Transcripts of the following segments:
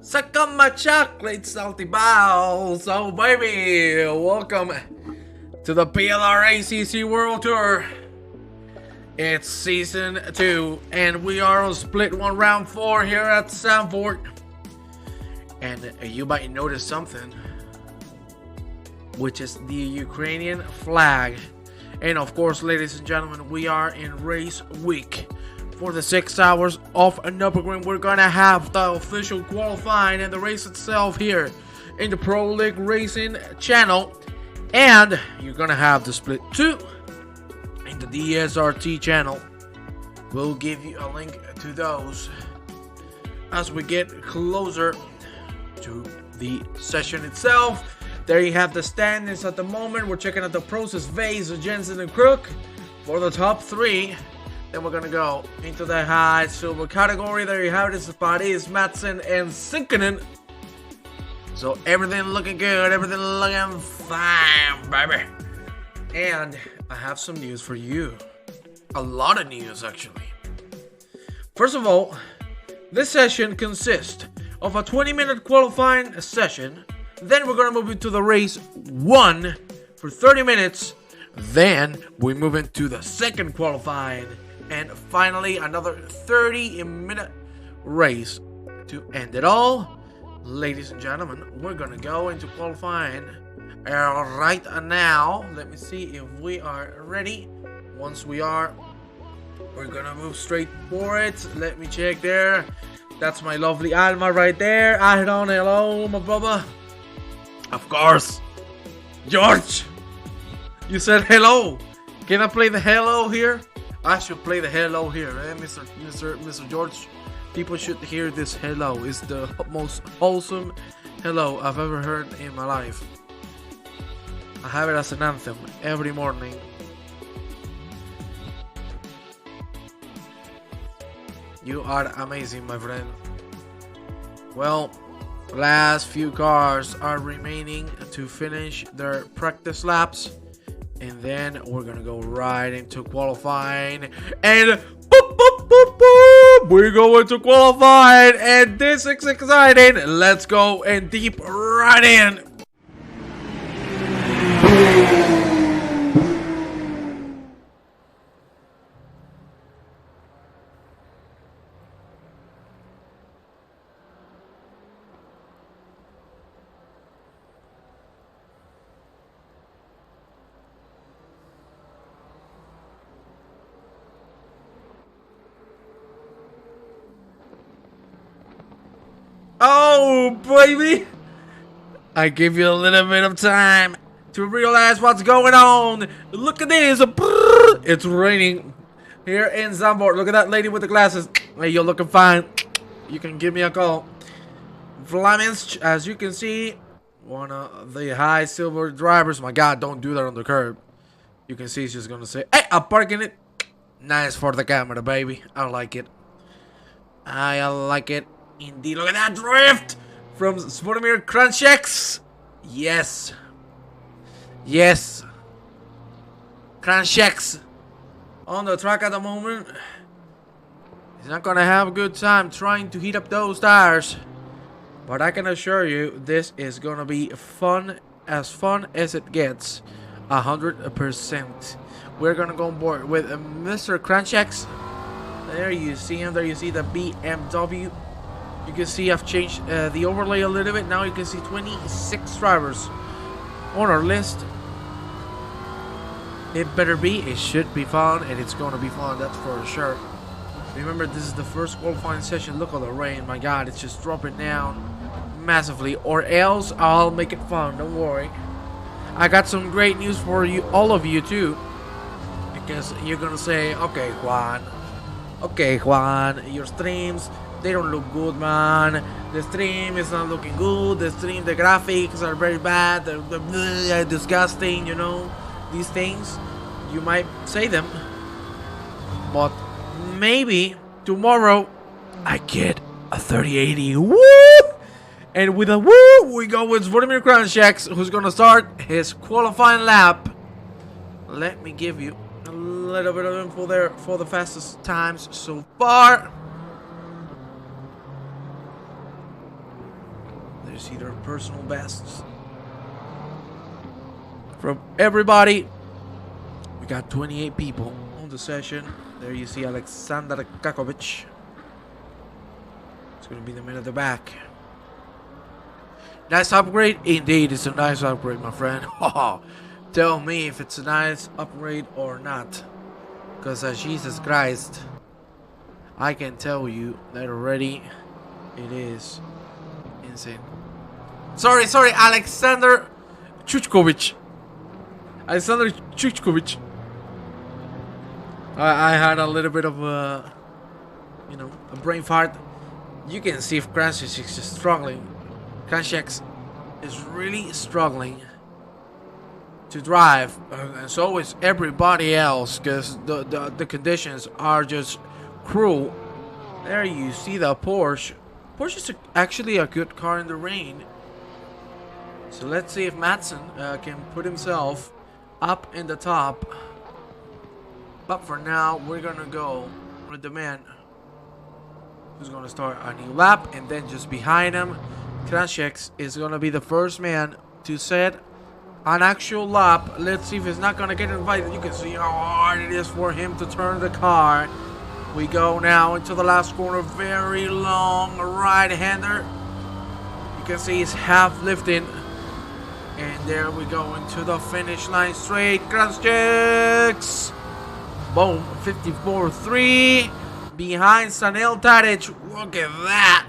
Suck on my chocolate salty balls. Oh baby, welcome to the PLR GT3 World Tour. It's season 2 and we are on split 1 round 4 here at Zandvoort. And you might notice something, which is the Ukrainian flag. And of course, ladies and gentlemen, we are in race week. For the 6 hours of Nürburgring, we're gonna have the official qualifying and the race itself here in the Pro League Racing channel. And you're gonna have the split 2 in the DSRT channel. We'll give you a link to those as we get closer to the session itself. There you have the standings at the moment. We're checking out the process, Vase, Jensen, and Crook for the top 3. Then we're gonna go into the high silver category. There you have it. It's Paris, Madsen, and Sinkinen. So everything looking good, everything looking fine, baby. And I have some news for you. A lot of news, actually. First of all, this session consists of a 20-minute qualifying session. Then we're gonna move into the race 1 for 30 minutes. Then we move into the second qualifying. And finally, another 30-minute race to end it all. Ladies and gentlemen, we're gonna go into qualifying right now. Let me see if we are ready. Once we are, we're gonna move straight for it. Let me check there. That's my lovely Alma right there. Ahron, hello, my brother. Of course. George, you said hello. Can I play the hello here? I should play the hello here, eh, Mr. George. People should hear this hello. It's the most wholesome hello I've ever heard in my life. I have it as an anthem every morning. You are amazing, my friend. Well, last few cars are remaining to finish their practice laps. And then we're gonna go right into qualifying. And boop, boop, boop, boop, we're going to qualifying. And this is exciting. Let's go and deep right in. Oh, baby! I give you a little bit of time to realize what's going on. Look at this. It's raining here in Zandvoort. Look at that lady with the glasses. Hey, you're looking fine. You can give me a call. Vlaminch, as you can see, one of the high silver drivers. My God, don't do that on the curb. You can see she's going to say, hey, I'm parking it. Nice for the camera, baby. I like it. I like it. Indeed, look at that drift from Svoromir Krancheks. Yes. Yes. Krancheks on the track at the moment. He's not gonna have a good time trying to heat up those tires. But I can assure you, this is gonna be fun as it gets. 100%. We're gonna go on board with Mr. Krancheks. There you see him. There you see the BMW. You can see I've changed the overlay a little bit. Now you can see 26 drivers on our list. It better be. It should be fun, and it's going to be fun. That's for sure. Remember, this is the first qualifying session. Look at the rain. My God, it's just dropping down massively. Or else I'll make it fun. Don't worry. I got some great news for you, all of you too, because you're gonna say, okay, Juan, your streams, they don't look good, man. The stream is not looking good. The graphics are very bad. They're disgusting, you know. These things, you might say them. But maybe tomorrow I get a 3080. Woo! And with a woo, we go with Vladimir Krancheks, who's going to start his qualifying lap. Let me give you a little bit of info there for the fastest times so far. There's either personal bests from everybody. We got 28 people on the session. There you see Alexander Kakovic. It's going to be the man at the back. Nice upgrade? Indeed, it's a nice upgrade, my friend. Tell me if it's a nice upgrade or not. Because Jesus Christ, I can tell you that already it is insane. Sorry, Alexander Chuchkovic. Alexander Chuchkovic. I had a little bit of a, a brain fart. You can see if Krasniq's is struggling. Krasniq is really struggling to drive, and so is everybody else, because the conditions are just cruel. There you see the Porsche. Porsche is actually a good car in the rain. So let's see if Madsen can put himself up in the top. But for now, we're gonna go with the man who's gonna start a new lap, and then just behind him, Krasniq is gonna be the first man to set an actual lap. Let's see if he's not gonna get invited. You can see how hard it is for him to turn the car. We go now into the last corner. Very long right-hander. You can see he's half lifting. And there we go into the finish line straight. Krasniq. Boom. 54.3. Behind Sanel Tadic. Look at that.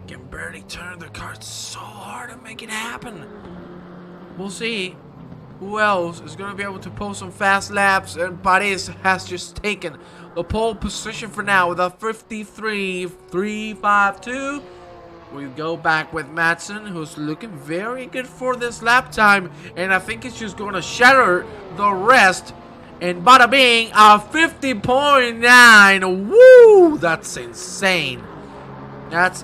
Can barely turn the car. It's so hard to make it happen. We'll see who else is going to be able to post some fast laps. And Paris has just taken the pole position for now with a 53.352. We go back with Madsen, who's looking very good for this lap time. And I think it's just going to shatter the rest. And bada bing, a 50.9. Woo! That's insane. That's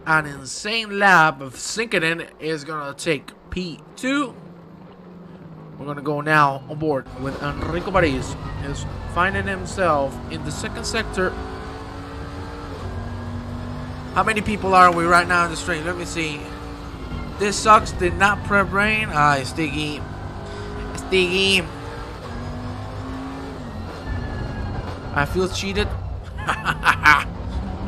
an insane lap of Sinkinen is going to take P2. We're going to go now on board with Enrico Paris. Is finding himself in the second sector. How many people are we right now in the stream? Let me see. This sucks. Did not prep rain. Stiggy. Stiggy. I feel cheated.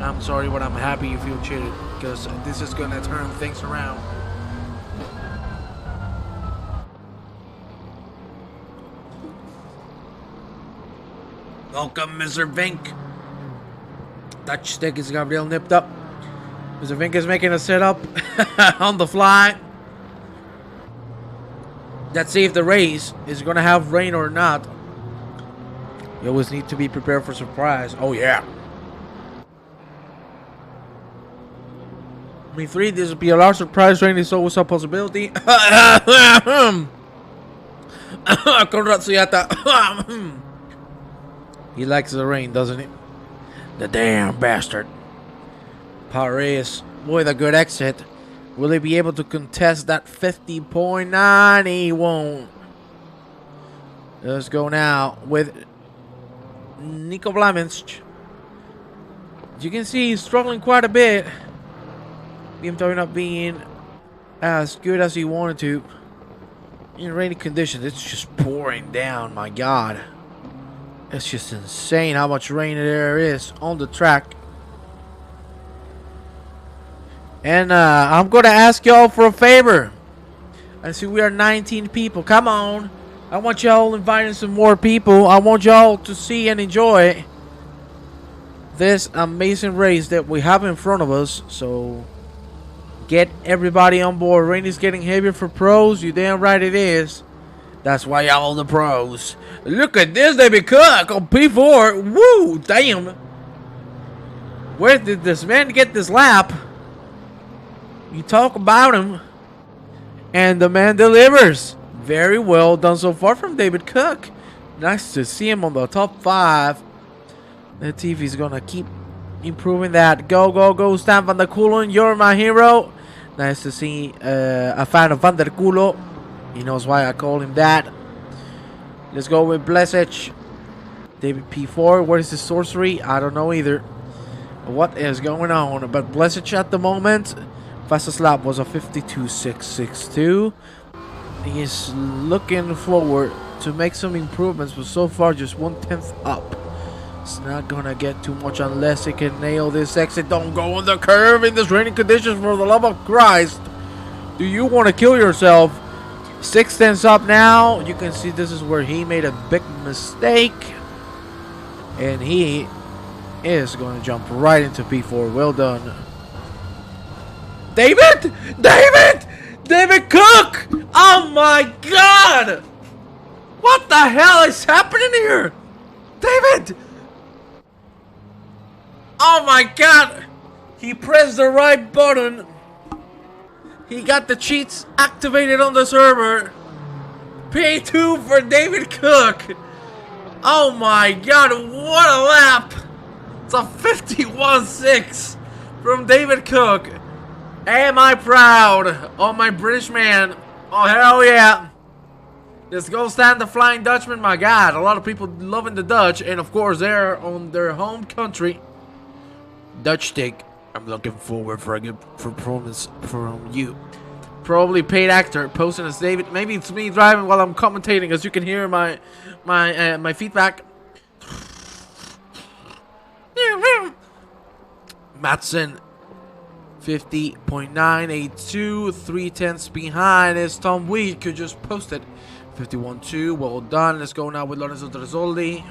I'm sorry, but I'm happy you feel cheated, because this is gonna turn things around. Welcome, Mr. Vink. Touch stick is Gabriel nipped up. Mr. Vink is making a setup on the fly. Let's see if the race is gonna have rain or not. You always need to be prepared for surprise. Oh yeah. I mean, 3, this will be a large surprise. Rain is always a possibility. He likes the rain, doesn't he? The damn bastard. Paris with a good exit. Will he be able to contest that 50.9? He won't. Let's go now with Nico Vlaminsk. You can see he's struggling quite a bit. BMW not being as good as he wanted to. In rainy conditions, it's just pouring down. My God. It's just insane how much rain there is on the track. And I'm going to ask y'all for a favor. I see we are 19 people. Come on. I want y'all inviting some more people. I want y'all to see and enjoy this amazing race that we have in front of us. So get everybody on board. Rain is getting heavier for pros. You damn right it is. That's why y'all the pros. Look at this, David Cook on P4. Woo, damn. Where did this man get this lap? You talk about him, and the man delivers. Very well done so far from David Cook. Nice to see him on the top 5. Let's see if he's going to keep improving that. Go, go, go, Stan van der Kulen. You're my hero. Nice to see a fan of Van der Kulen. He knows why I call him that. Let's go with Blesic. David P4. What is his sorcery? I don't know either. what is going on. But Blesic at the moment, fastest lap was a 52.662. He is looking forward to make some improvements, but so far just 1/10 up. It's not gonna get too much unless he can nail this exit. Don't go on the curve in this raining conditions, for the love of Christ. Do you want to kill yourself? 6/10 up now. You can see this is where he made a big mistake. And he is going to jump right into P4. Well done. David! David! David Cook! Oh my God! What the hell is happening here? David! Oh my God! He pressed the right button. He got the cheats activated on the server. P2 for David Cook. Oh my God, what a lap. It's a 51.6 from David Cook. Am I proud of my British man? Oh, hell yeah. Let's go stand the Flying Dutchman. My God, a lot of people loving the Dutch. And of course, they're on their home country. Dutch stick. I'm looking forward for a good performance from you. Probably paid actor posting as David. Maybe it's me driving while I'm commentating, as you can hear my feedback. Madsen 50.982, 3/10 behind is Tom Weed, who just posted 51.2. Well done. Let's go now with Lorenzo Tresoldi.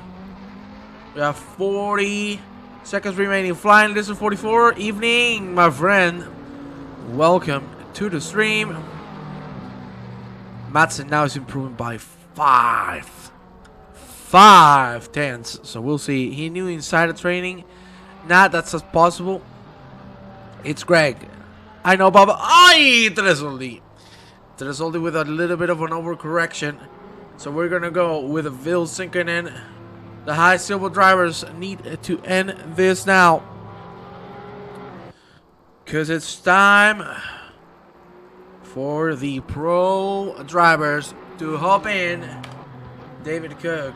We have 40 seconds remaining. Flying Lizard 44. Evening, my friend. Welcome to the stream. Madsen now is improving by 5/10. So we'll see. He knew insider training. That's as possible. It's Greg. I know, Baba. Ay, Tresoldi. Tresoldi with a little bit of an overcorrection. So we're gonna go with a Vil sinking in. The high silver drivers need to end this now, because it's time for the pro drivers to hop in. David Cook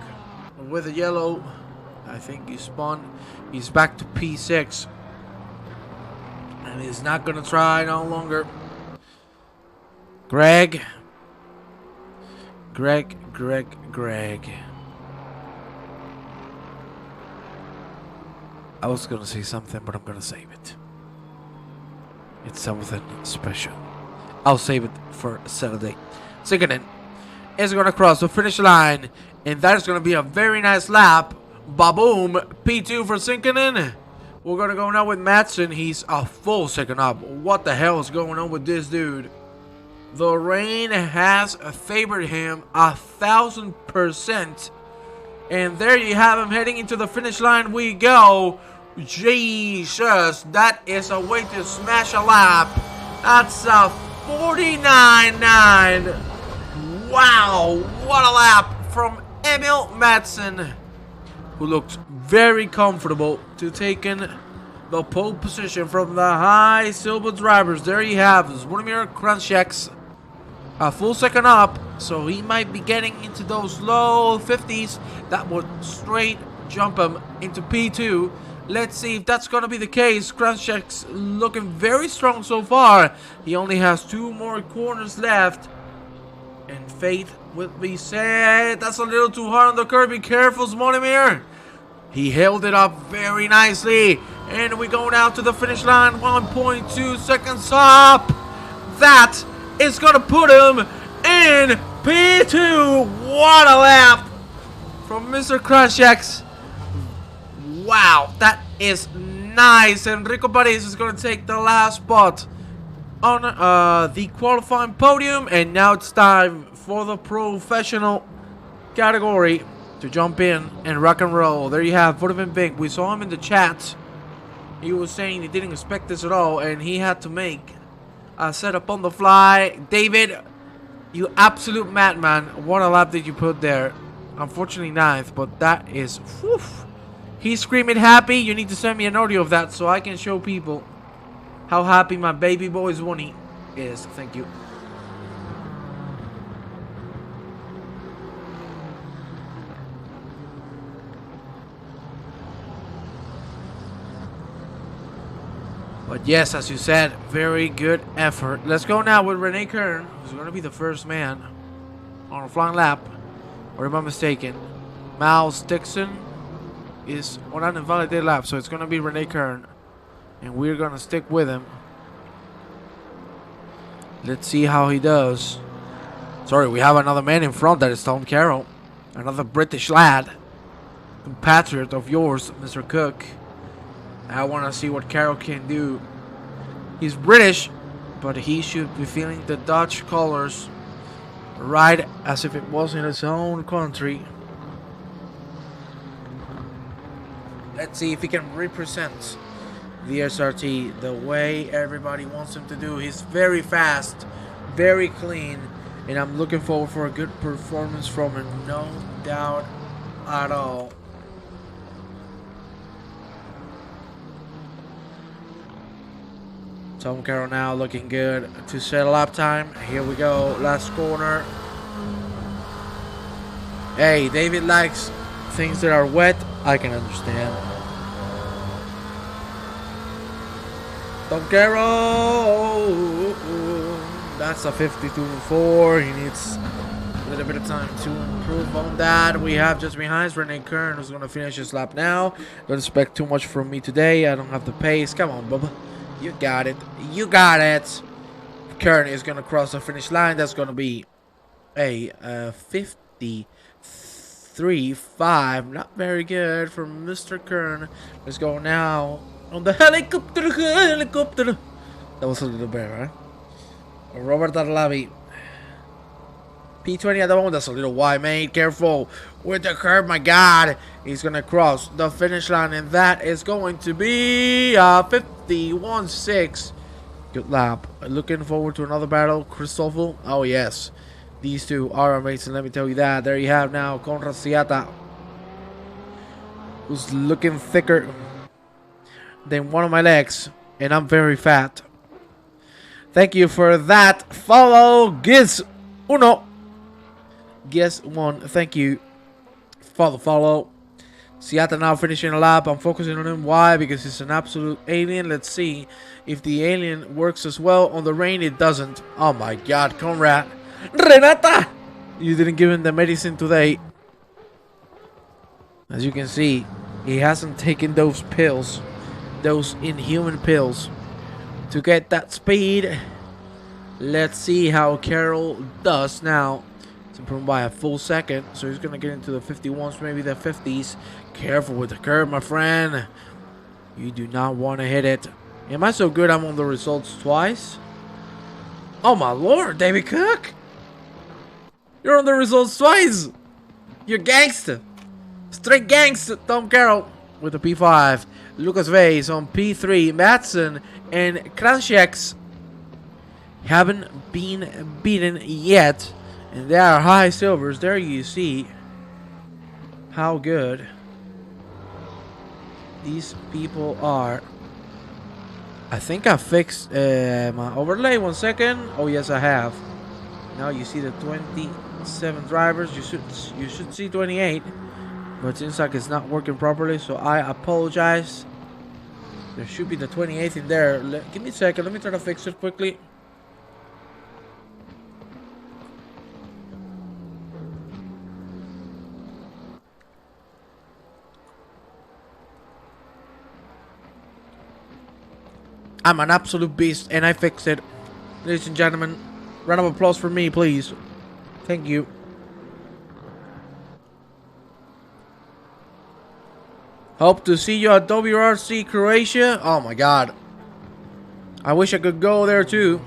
with a yellow. I think he spun. He's back to P6. And he's not going to try no longer. Greg. I was going to say something, but I'm going to save it. It's something special. I'll save it for Saturday. Sikonen is going to cross the finish line. And that is going to be a very nice lap. Ba-boom. P2 for Sikonen. We're going to go now with Madsen. He's a full second up. What the hell is going on with this dude? The rain has favored him 1,000%. And there you have him heading into the finish line we go. Jesus, that is a way to smash a lap. That's a 49.9. Wow, what a lap from Emil Madsen, who looks very comfortable to taking the pole position from the high silver drivers. There you have Zvonimir Kranjček's a full second up, so he might be getting into those low 50s. That would straight jump him into P2. Let's see if that's going to be the case. Kranjček's looking very strong so far. He only has 2 more corners left. And fate will be said. That's a little too hard on the curb. Be careful, Zvonimir. He held it up very nicely. And we go now to the finish line. 1.2 seconds up. That is going to put him in P2. What a lap from Mr. Kranjček. Wow, that is nice. Enrico Paris is going to take the last spot on the qualifying podium. And now it's time for the professional category to jump in and rock and roll. There you have Woodman Big. We saw him in the chat. He was saying he didn't expect this at all, and he had to make a setup on the fly. David, you absolute madman. What a lap did you put there. Unfortunately 9th, but that is... Whew. He's screaming happy. You need to send me an audio of that so I can show people how happy my baby boy Zvoni is. Thank you. But yes, as you said, very good effort. Let's go now with Rene Kern, who's going to be the first man on a flying lap. Or am I mistaken? Miles Dixon is on an invalidated lap, so it's going to be Rene Kern. And we're going to stick with him. Let's see how he does. Sorry, we have another man in front. That is Tom Carroll. Another British lad. Compatriot of yours, Mr. Cook. I want to see what Carroll can do. He's British, but he should be feeling the Dutch colors right as if it was in his own country. Let's see if he can represent the SRT the way everybody wants him to do. He's very fast, very clean, and I'm looking forward for a good performance from him, no doubt at all. Tom Carroll now looking good to set a lap time. Here we go, last corner. Hey, David likes things that are wet. I can understand. Tom Carroll, that's a 52.4. He needs a little bit of time to improve on that. We have just behind Rene Kern, who's going to finish his lap now. Don't expect too much from me today. I don't have the pace. Come on, Bubba. You got it. You got it. Kern is going to cross the finish line. That's going to be a 53.5. Not very good for Mr. Kern. Let's go now on the helicopter. That was a little bit, right? Robert Arlavi. P20 at the moment. That's a little wide, mate. Careful with the curve, my God. He's going to cross the finish line, and that is going to be 51.6. Good lap. Looking forward to another battle. Christoffel. Oh, yes. These two are amazing, let me tell you that. There you have now Conrad Siata, who's looking thicker than one of my legs, and I'm very fat. Thank you for that. Follow Giz Uno. Giz 1. Thank you for the follow. Siata now finishing a lap. I'm focusing on him. Why? Because he's an absolute alien. Let's see if the alien works as well on the rain. It doesn't. Oh my God, Conrad. Renata! You didn't give him the medicine today. As you can see, he hasn't taken those pills. Those inhuman pills to get that speed. Let's see how Carroll does now. It's improved by a full second, so he's gonna get into the 51s, maybe the 50s. Careful with the curve, my friend. You do not want to hit it. Am I so good I'm on the results twice? Oh my Lord, David Cook! You're on the results twice! You're gangster! Straight gangster! Tom Carroll with the P5. Lucas Vase on P3. Madsen and Kranjeks haven't been beaten yet. And they are high silvers. There you see how good these people are. I think I fixed my overlay. 1 second. Oh yes, I have. Now you see the 27 drivers. You should see 28, but it seems like it's not working properly, so I apologize. There should be the 28th in there. Give me a second. Let me try to fix it quickly. I'm an absolute beast, and I fixed it. Ladies and gentlemen, round of applause for me, please. Thank you. Hope to see you at WRC Croatia. Oh my God. I wish I could go there too.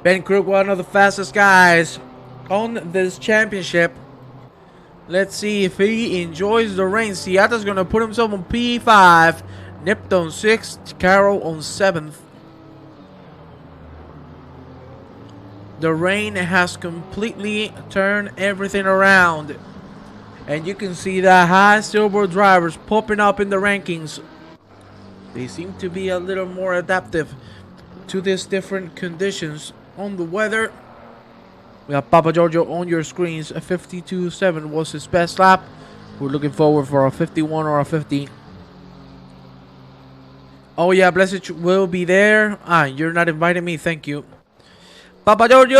Ben Krug, one of the fastest guys on this championship. Let's see if he enjoys the rain. Siata's going to put himself on P5. Nipped on 6th. Carroll on 7th. The rain has completely turned everything around. And you can see the high silver drivers popping up in the rankings. They seem to be a little more adaptive to these different conditions on the weather. We have Papa Giorgio on your screens. A 52.7 was his best lap. We're looking forward for a 51 or a 50. Oh yeah, Blessed will be there. Ah, you're not inviting me. Thank you. Papa Giorgio!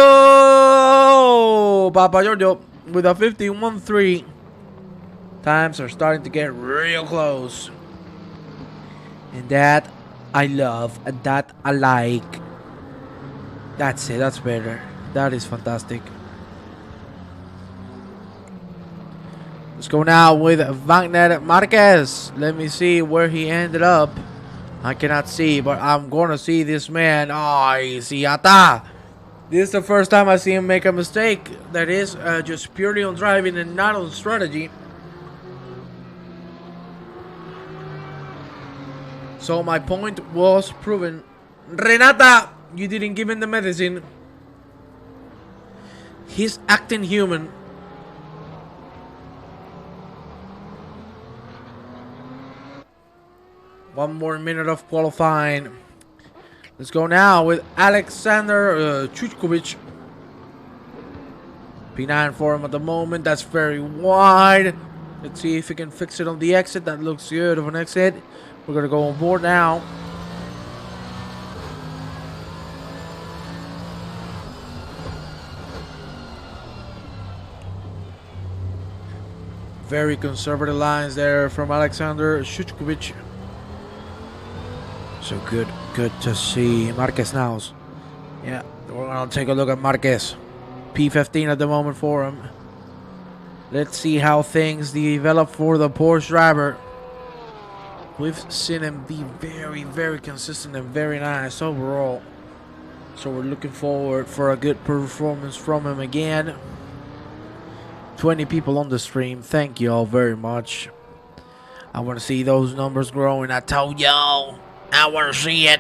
Papa Giorgio with a 51-3. Times are starting to get real close. And that I love. And that I like. That's it. That's better. That is fantastic. Let's go now with Wagner Marquez. Let me see where he ended up. I cannot see, but I'm going to see this man. Oh, Siata. This is the first time I see him make a mistake that is just purely on driving and not on strategy. So my point was proven. Renata, you didn't give him the medicine. He's acting human. One more minute of qualifying. Let's go now with Alexander Chuchkovic. P9 for him at the moment. That's very wide. Let's see if he can fix it on the exit. That looks good of an exit. We're going to go on board now. Very conservative lines there from Alexander Chuchkovic. So good to see Marquez now. Yeah, we're gonna take a look at Marquez. P15 at the moment for him. Let's see how things develop for the Porsche driver. We've seen him be very, very consistent and very nice overall. So we're looking forward for a good performance from him again. 20 people on the stream. Thank you all very much. I want to see those numbers growing. I told y'all. I want to see it.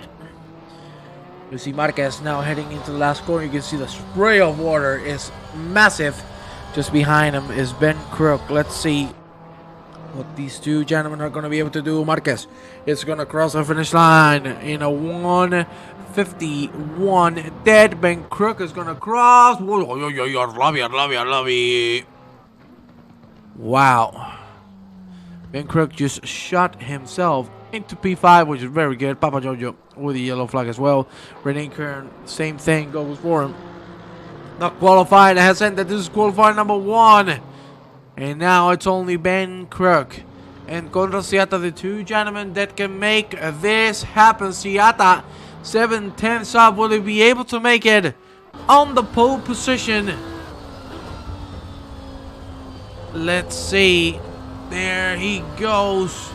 You see Marquez now heading into the last corner. You can see the spray of water is massive. Just behind him is Ben Crook. Let's see what these two gentlemen are going to be able to do. Marquez is going to cross the finish line in a 1:51 dead. Ben Crook is going to cross. I love it. Wow. Ben Crook just shot himself into P5, which is very good. Papa Giorgio with the yellow flag as well. René Kern, same thing goes for him. Not qualified. I have said that this is qualifying number 1. And now it's only Ben Crook and Conrad Siata, the two gentlemen that can make this happen. Siata, 7/10 up. Will he be able to make it on the pole position? Let's see. There he goes.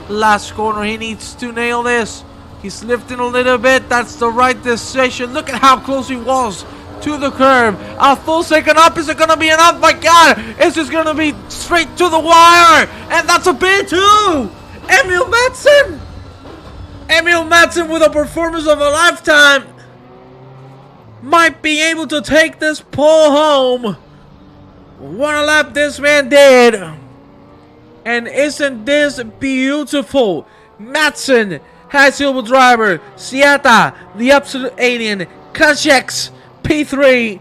Last corner, he needs to nail this. He's lifting a little bit. That's the right decision. Look at how close he was to the curb. A full second up. Is it going to be enough? My God. It's just going to be straight to the wire. And that's a P2. Emil Madsen. Emil Madsen with a performance of a lifetime. Might be able to take this pole home. What a lap this man did. And isn't this beautiful? Madsen, high silver driver. Siata, the absolute alien. Kachex, P3.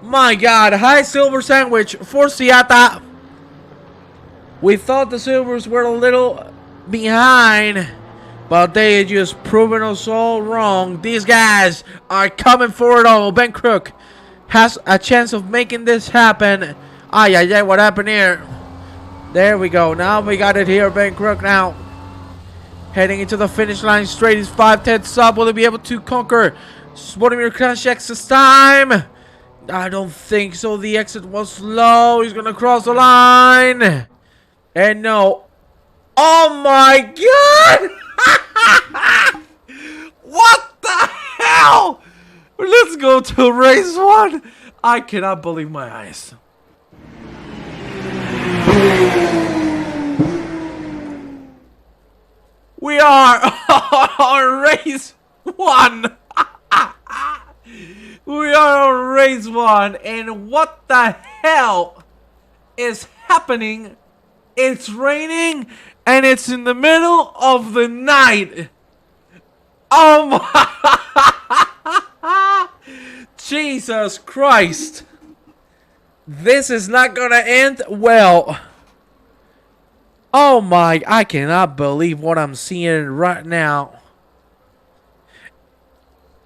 My God, high silver sandwich for Siata. We thought the silvers were a little behind, but they just proven us all wrong. These guys are coming for it all. Ben Crook has a chance of making this happen. Ay, what happened here? There we go. Now we got it here. Ben Crook now heading into the finish line straight. He's 5/10 sub. Will he be able to conquer Svodimir Krashek's time? I don't think so. The exit was low. He's going to cross the line. And no. Oh my God. What the hell? Let's go to race 1. I cannot believe my eyes. We are on race 1. We are on race 1. And what the hell is happening? It's raining and it's in the middle of the night. Oh my. Jesus Christ. This is not gonna end well. Oh my, I cannot believe what I'm seeing right now.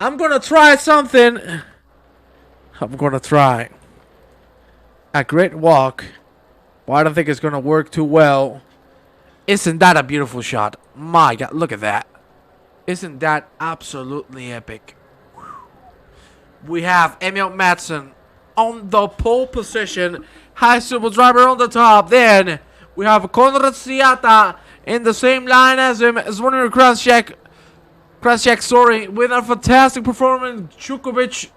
I'm gonna try something. I'm gonna try a great walk, but I don't think it's gonna work too well. Isn't that a beautiful shot? My God, look at that. Isn't that absolutely epic? We have Emil Madsen on the pole position. High Super Driver on the top. Then we have Konrad Siata in the same line as him. Zvonimir Krasiak, sorry, with a fantastic performance. Chukovic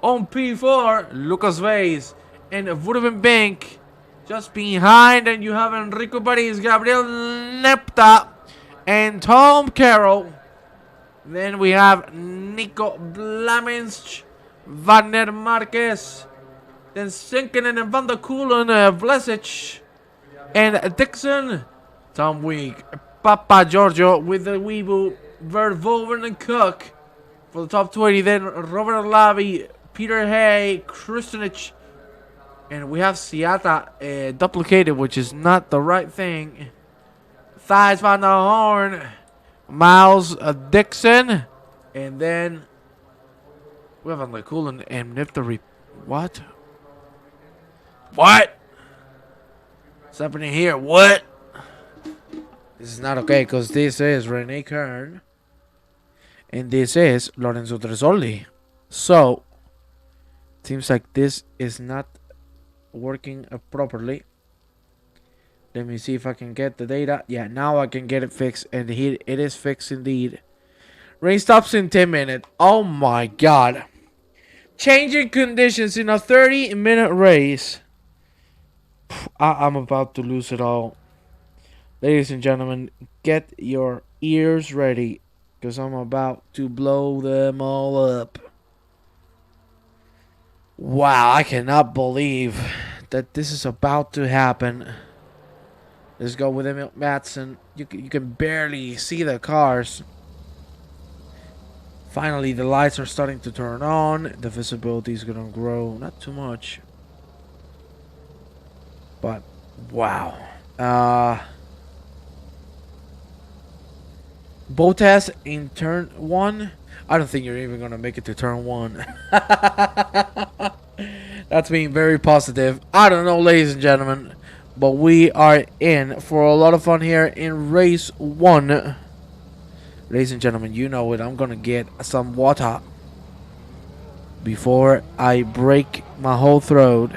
on P4. Lucas Vase and Woodman Bank just behind. And you have Enrico Paris, Gabriel Nepta, and Tom Carroll. Then we have Nico Blaminch, Wagner Marquez, then Sinkinen and Van der Kulen, Vlasic, and Dixon, Tom Week, Papa Giorgio with the Weebu, Verhoeven and Cook for the top 20. Then Robert Lavi, Peter Hay, Kristanich, and we have Siata duplicated, which is not the right thing. Thijs van der Horn, Miles Dixon, and then we have Van der Kulen and Nifty. What? What's happening here? What? This is not okay, because this is Rene Kern and this is Lorenzo Tresoldi. So seems like this is not working properly. Let me see if I can get the data. Yeah, now I can get it fixed, and it is fixed indeed. Rain stops in 10 minutes. Oh my God. Changing conditions in a 30-minute race. I'm about to lose it all. Ladies and gentlemen, get your ears ready, because I'm about to blow them all up. Wow, I cannot believe that this is about to happen. Let's go with Emil Madsen. You can barely see the cars. Finally, the lights are starting to turn on. The visibility is going to grow. Not too much. But, wow. Bottas in turn 1. I don't think you're even going to make it to turn 1. That's being very positive. I don't know, ladies and gentlemen. But we are in for a lot of fun here in race 1. Ladies and gentlemen, you know it. I'm going to get some water before I break my whole throat.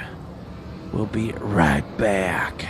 We'll be right back.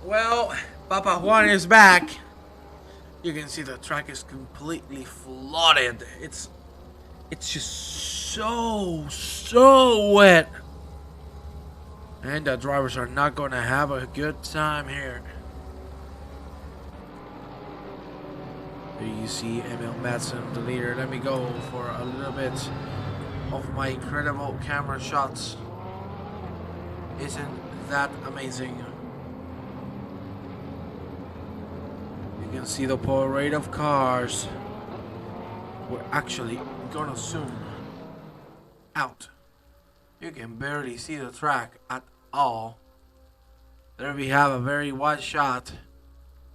Well, Papa Juan is back. You can see the track is completely flooded. It's just so wet. And the drivers are not going to have a good time here. Here you see Emil Madsen, the leader. Let me go for a little bit of my incredible camera shots. Isn't that amazing? You can see the parade of cars. We're actually gonna zoom out. You can barely see the track at all. There we have a very wide shot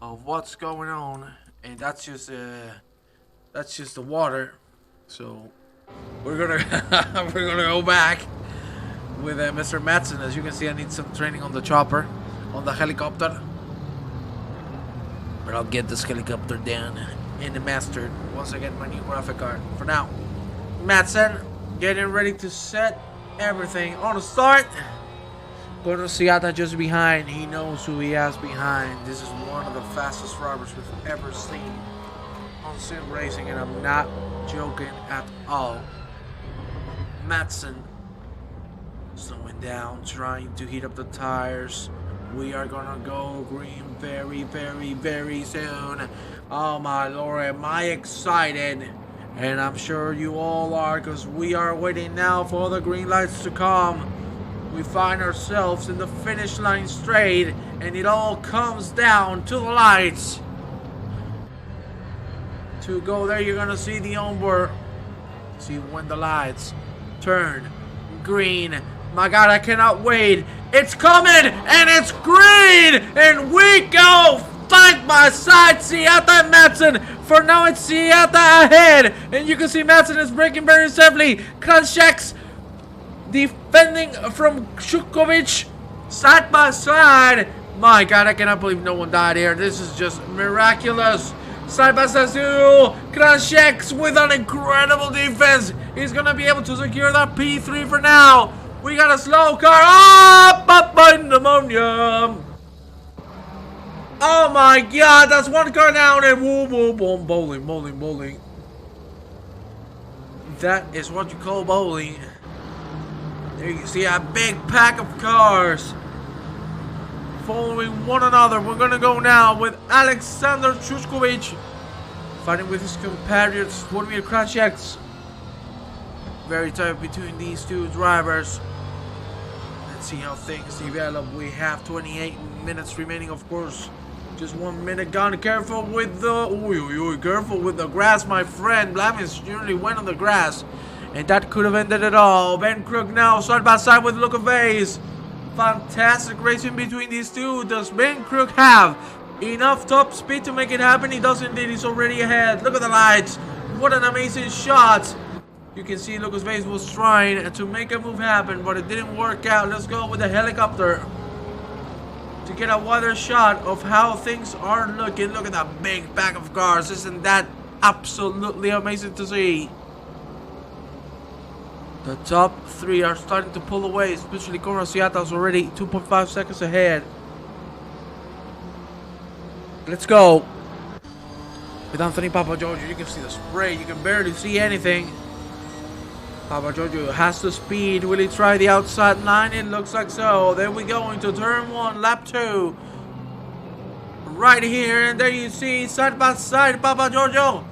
of what's going on, and that's just the water. So we're gonna we're gonna go back with Mr. Madsen. As you can see, I need some training on the chopper, on the helicopter. But I'll get this helicopter down and mastered once I get my new graphic card. For now, Madsen, Getting ready to set everything on the start. Going to Seata just behind. He knows who he has behind. This is one of the fastest drivers we've ever seen on sim racing, and I'm not joking at all. Madsen slowing down, trying to heat up the tires. We are gonna go green very, very, very soon. Oh my lord, am I excited? And I'm sure you all are, because we are waiting now for the green lights to come. We find ourselves in the finish line straight, and it all comes down to the lights. To go there, you're gonna see the onboard. See when the lights turn green. My god, I cannot wait. It's coming, and it's green, and we go side by side, Seata and Madsen. For now, it's Seata ahead, and you can see Madsen is braking very safely. Kranjc's defending from Shukovic, side by side. My god, I cannot believe no one died here. This is just miraculous. Side by side, Kranjc's with an incredible defense. He's gonna be able to secure that P3 for now. We got a slow car up by pneumonia. Oh my god, that's one car down, and woo woo boom, bowling. That is what you call bowling. There you see a big pack of cars following one another. We're gonna go now with Alexander Shukovic fighting with his compatriots, Vladimir Kranjc. Very tight between these two drivers. Let's see how things develop. We have 28 minutes remaining, of course. Just 1 minute gone. Careful with the careful with the grass, my friend. Blamis nearly went on the grass, and that could have ended it all. Ben Crook now side by side with Luca Vase. Fantastic racing between these two. Does Ben Crook have enough top speed to make it happen? He does indeed. He's already ahead. Look at the lights. What an amazing shot. You can see Lucas Vase was trying to make a move happen, but it didn't work out. Let's go with the helicopter to get a wider shot of how things are looking. Look at that big pack of cars. Isn't that absolutely amazing to see? The top three are starting to pull away, especially Cora Seata is already 2.5 seconds ahead. Let's go. With Anthony Papagiorgio, you can see the spray. You can barely see anything. Papagiorgio has the speed. Will he try the outside line? It looks like so. There we go into turn 1, lap 2. Right here, and there you see side by side Papagiorgio.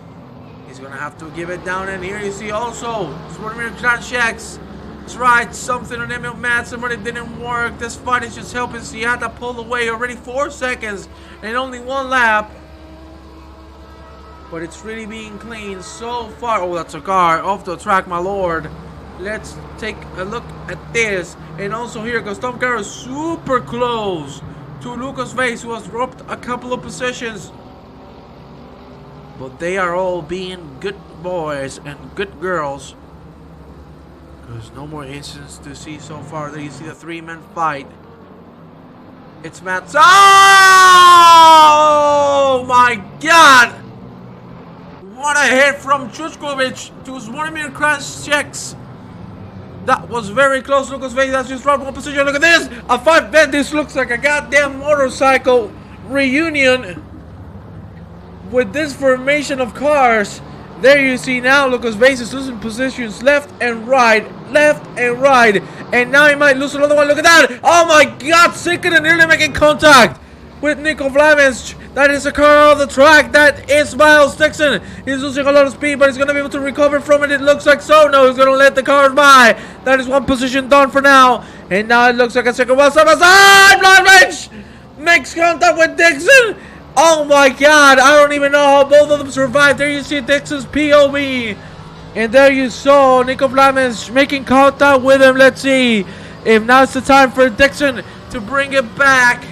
He's gonna have to give it down, and here you see also Vladimir Kranjc tried something on Emil Madsen, but it didn't work. This fight is just helping Seata pull away. Already 4 seconds and only 1 lap. But it's really being clean so far. Oh, that's a car off the track, my lord. Let's take a look at this. And also here, Gustav Car is super close to Lucas Vase, who has dropped a couple of positions. But they are all being good boys and good girls. There's no more incidents to see so far. There you see the 3-man fight. It's Matt. Oh my god! What a hit from Shukovic to Vladimir Kranjc. That was very close. Lucas Vase has just dropped 1 position. Look at this! A 5-bend. This looks like a goddamn motorcycle reunion. With this formation of cars, there you see now Lucas Vase is losing positions left and right, and now he might lose another one. Look at that! Oh my god, Sicken and nearly making contact with Nico Vlaminch. That is a car on the track. That is Miles Dixon. He's losing a lot of speed, but he's going to be able to recover from it. It looks like so. No, he's going to let the cars by. That is 1 position done for now, and now it looks like a second one side by side. Vlaminch makes contact with Dixon. Oh my god, I don't even know how both of them survived. There you see Dixon's POV. And there you saw Nico Vlaminch making contact with him. Let's see if now's the time for Dixon to bring it back.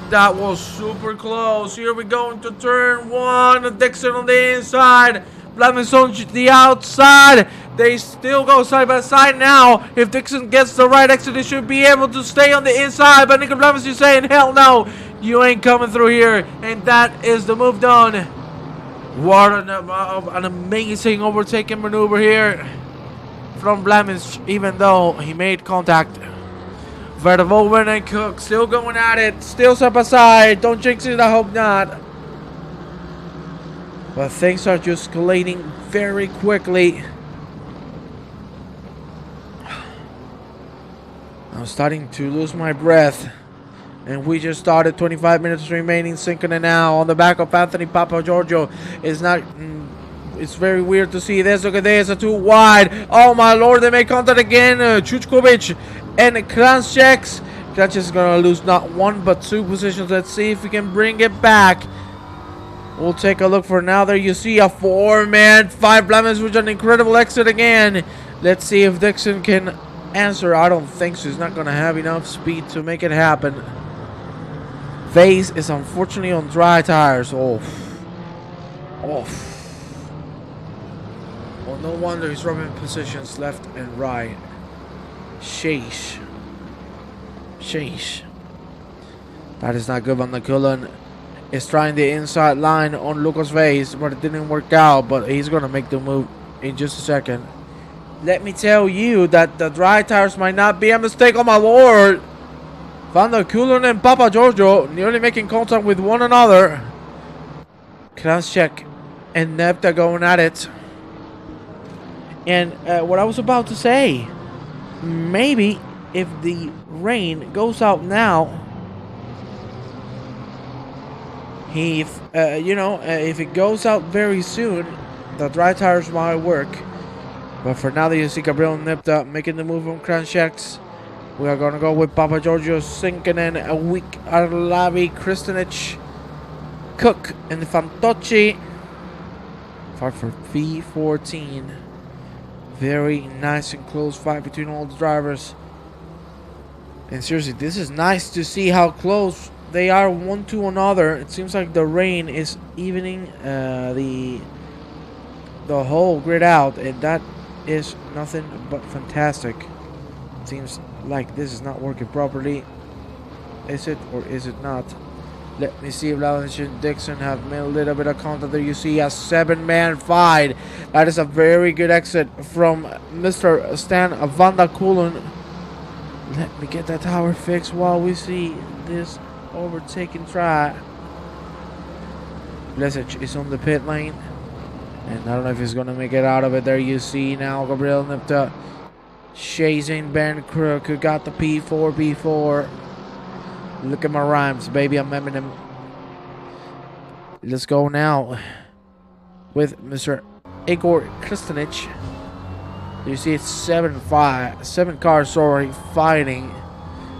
That was super close. Here we go into turn 1. Dixon on the inside. Vlaminch on the outside. They still go side by side now. If Dixon gets the right exit, he should be able to stay on the inside. But Nico Vlaminch is saying, hell no. You ain't coming through here. And that is the move done. What an amazing overtaking maneuver here from Blemish, even though he made contact. Verhoeven and Cook still going at it, still side by side. Don't jinx it, I hope not. But things are just escalating very quickly. I'm starting to lose my breath. And we just started, 25 minutes remaining, sinking it now on the back of Anthony Papagiorgio. It's very weird to see this. Look at this, a too wide. Oh my lord, they make contact again. Chuchkovic and Kranjček. Kranjček is going to lose not one but two positions. Let's see if we can bring it back. We'll take a look for now. There you see a 4-man, 5 Blemish with an incredible exit again. Let's see if Dixon can answer. I don't think so. He's not going to have enough speed to make it happen. Vase is unfortunately on dry tires. Oh, well, no wonder he's rubbing positions left and right. Sheesh. That is not good. Van der Kullen is trying the inside line on Lucas Vase, but it didn't work out. But he's going to make the move in just a second. Let me tell you that the dry tires might not be a mistake. Oh my lord. Van der Kullen and Papagiorgio nearly making contact with one another. Kranjček and Nepta going at it. And what I was about to say, maybe if the rain goes out now, if it goes out very soon, the dry tires might work. But for now, you see Gabriel Nepta making the move on Kranjček. We are going to go with Papagiorgio, sinking a weak Arlavi, Kristinic, Cook, and Fantocci. Fight for V14. Very nice and close fight between all the drivers. And seriously, this is nice to see how close they are one to another. It seems like the rain is evening the whole grid out, and that is nothing but fantastic. It seems like this is not working properly. Is it or is it not? Let me see if Lawrence and Dixon have made a little bit of contact. There you see a 7-man fight. That is a very good exit from Mr. Stan Van der Kullen. Let me get that tower fixed while we see this overtaking try. Blesic is on the pit lane. And I don't know if he's going to make it out of it. There you see now Gabriel Nepta chasing Ben Crook, who got the P4. Look at my rhymes, baby. I'm Eminem. Let's go now with Mr. Igor Kristinic. You see it's 7 cars fighting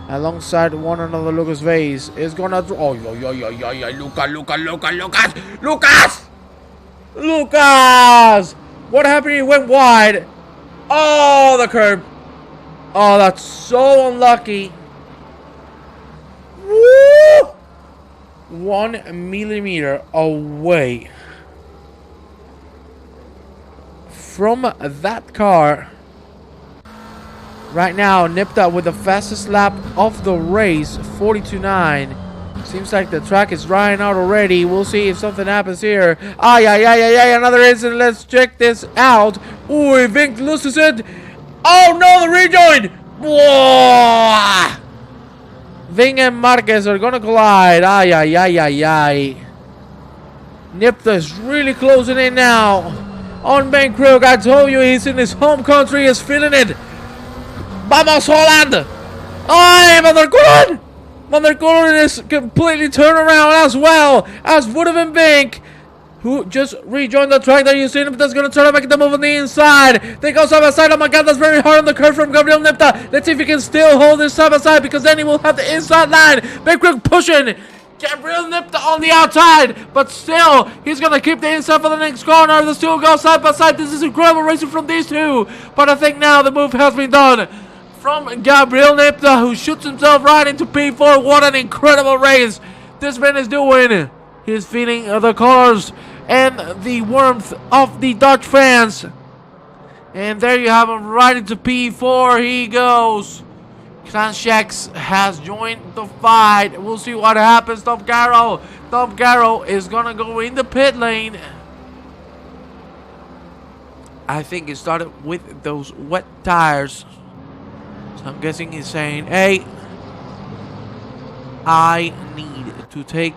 alongside one another. Lucas Vase is gonna Lucas! What happened? He went wide. Oh, the curb. Oh, that's so unlucky. Woo! 1 millimeter away from that car. Right now, Nepta with the fastest lap of the race, 42.9. Seems like the track is drying out already. We'll see if something happens here. Another incident. Let's check this out. Ooh, Vink loses it. Oh no, the rejoin. Whoa! Vink and Marquez are gonna collide. Nepta is really closing in now on Ben Crook. I told you he's in his home country. He's feeling it. Vamos, Holland! Ay, Van der Kullen! Van der Kullen is completely turned around as well as would have been Vink, who just rejoined the track. There you see him. That's going to try to make the move on the inside. They go side by side. Oh my god, that's very hard on the curve from Gabriel Nepta. Let's see if he can still hold this side by side, because then he will have the inside line. Ben Crook pushing. Gabriel Nepta on the outside, but still, he's going to keep the inside for the next corner. The two go side by side. This is incredible racing from these two. But I think now the move has been done from Gabriel Nepta, who shoots himself right into P4. What an incredible race this man is doing. He's feeling the colors and the warmth of the Dutch fans. And there you have him, right into P4 he goes. Kranjček has joined the fight. We'll see what happens. Tom Garrow is going to go in the pit lane. I think it started with those wet tires. So I'm guessing he's saying, hey, I need to take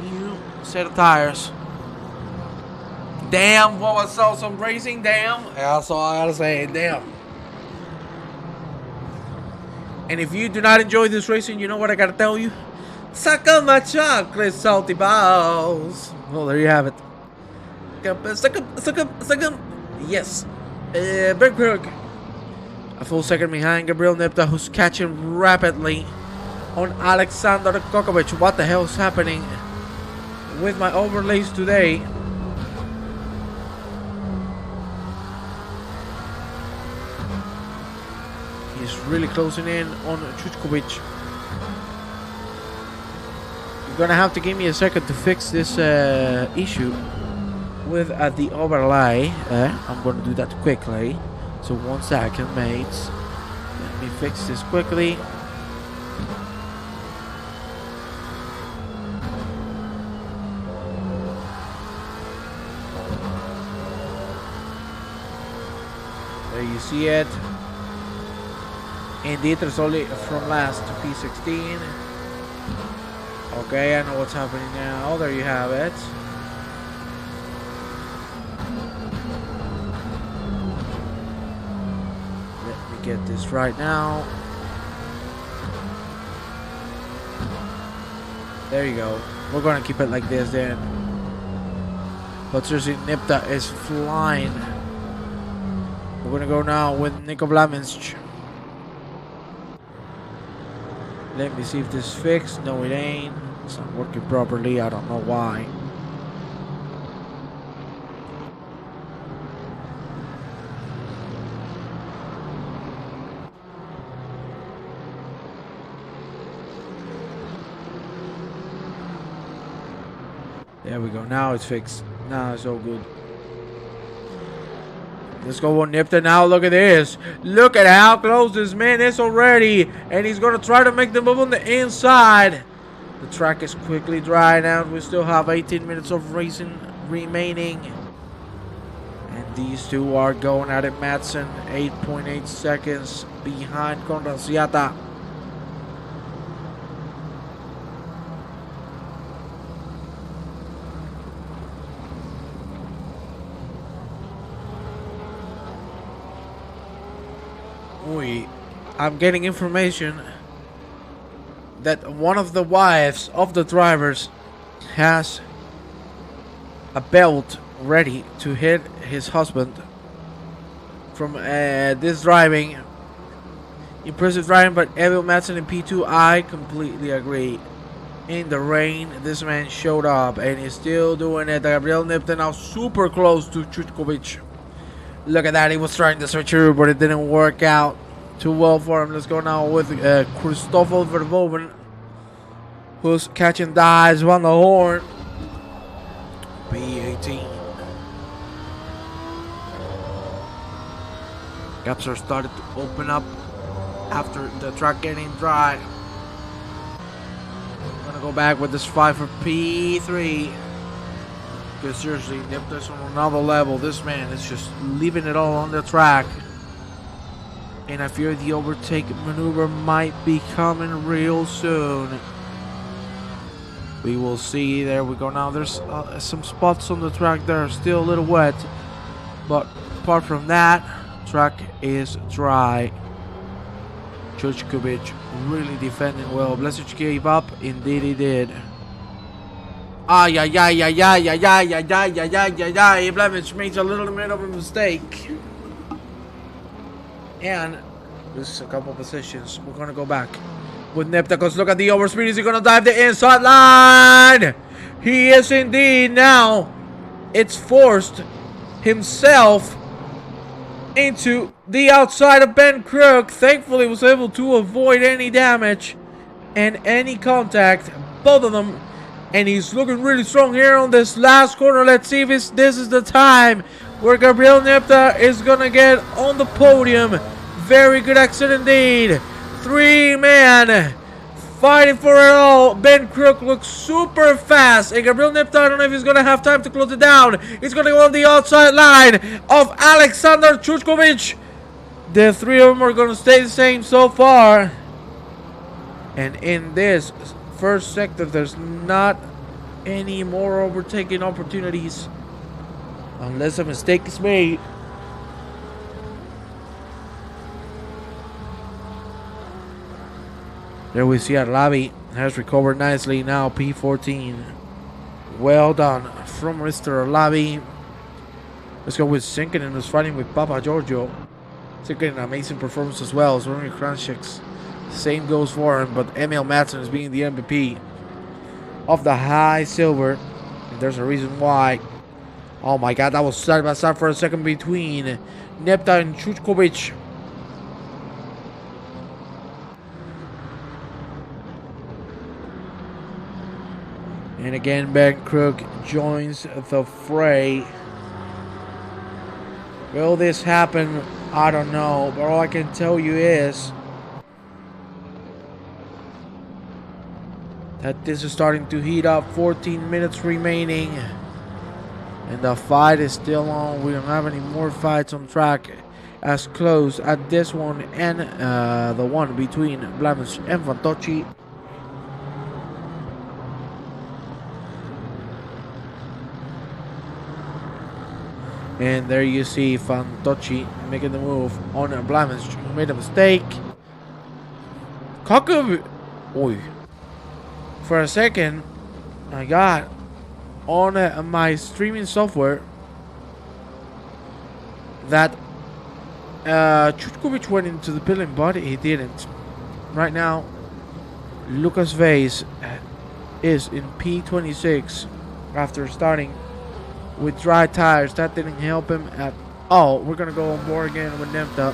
new set of tires. Damn, what was some racing? Damn. That's all I gotta say. Damn. And if you do not enjoy this racing, you know what I gotta tell you? Suck on my chocolate salty balls. Well, there you have it. Suck up. Yes. Big Crook. A full second behind Gabriel Nepta, who's catching rapidly on Alexander Kokovic. What the hell is happening with my overlays today? He's really closing in on Chuchkovic. You're gonna have to give me a second to fix this issue with the overlay. I'm gonna do that quickly. So 1 second, mates. Let me fix this quickly. There you see it. Indeed, there's only from last to P16. Okay, I know what's happening now. There you have it. Let me get this right now. There you go. We're gonna keep it like this then. But seriously, Nipta is flying. We're gonna go now with Nico Vlaminsk. Let me see if this is fixed. No, it ain't. It's not working properly. I don't know why. There we go. Now it's fixed. Now it's all good. Let's go on Nipta now. Look at this. Look at how close this man is already. And he's going to try to make the move on the inside. The track is quickly drying out. We still have 18 minutes of racing remaining. And these two are going at it. Madsen, 8.8 seconds behind Conrad Siata. I'm getting information that one of the wives of the drivers has a belt ready to hit his husband from this driving. Impressive driving, but Emil Madsen in P2, I completely agree. In the rain, this man showed up and he's still doing it. Gabriel Nipta now super close to Chuchkovic. Look at that, he was trying to switch through, but it didn't work out too well for him. Let's go now with Christoffel Verboven, who's catching dives on the horn. P18. Gaps are started to open up after the track getting dry. I'm gonna go back with this 5 for P3. Because seriously, Nipta's on another level. This man is just leaving it all on the track. And I fear the overtake maneuver might be coming real soon. We will see. There we go. Now there's some spots on the track that are still a little wet. But apart from that, track is dry. Chuchkovic really defending well. Blesic gave up. Indeed he did. Blesic makes a little bit of a mistake. And this is a couple positions. We're going to go back with Nipta, because look at the overspeed. Is he going to dive the inside line? He is indeed. Now it's forced himself into the outside of Ben Crook. Thankfully was able to avoid any damage and any contact, both of them. And he's looking really strong here on this last corner. Let's see if this is the time where Gabriel Nipta is gonna get on the podium. Very good exit indeed. 3-man fighting for it all. Ben Crook looks super fast. And Gabriel Nepta, I don't know if he's going to have time to close it down. He's going to go on the outside line of Alexander Chuchkovic. The three of them are going to stay the same so far. And in this first sector, there's not any more overtaking opportunities. Unless a mistake is made. There we see Arlavi has recovered nicely now. P14. Well done from Mr. Arlavi. Let's go with Sinkinen, who's fighting with Papa Giorgio. Sinkinen, an amazing performance as well. So Ronnie Kranchik's same goes for him, but Emil Madsen is being the MVP of the high silver. And there's a reason why. Oh my god, that was side by side for a second between Nepta and Chuchkovic. And again, Ben Crook joins the fray. Will this happen? I don't know. But all I can tell you is that this is starting to heat up. 14 minutes remaining. And the fight is still on. We don't have any more fights on track as close at this one and the one between Blamish and Fantocci. And there you see Fantocci making the move on Blamish, who made a mistake. Kaku, for a second, I got on my streaming software that Chuchkovic went into the building, but he didn't. Right now, Lucas Vase is in P26 after starting with dry tires. That didn't help him at all. We're gonna go on board again with Nemta.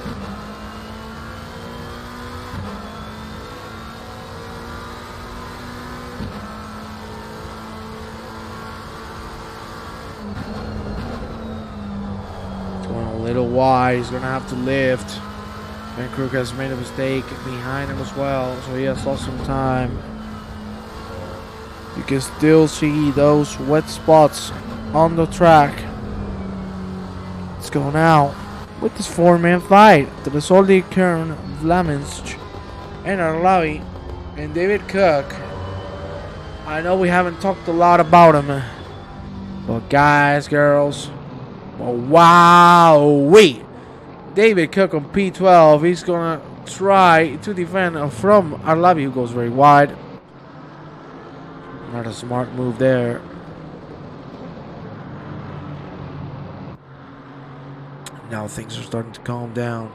It's going a little wide. He's gonna have to lift. Ben Crook has made a mistake behind him as well, so he has lost some time. You can still see those wet spots on the track. Let's go now with this four-man fight. The Soldi, Kern, Vlaminsk, and Arlavi, and David Cook. I know we haven't talked a lot about him, but guys, girls, wow, wait. David Cook on P12. He's gonna try to defend from Arlavi, who goes very wide. Not a smart move there. Now things are starting to calm down.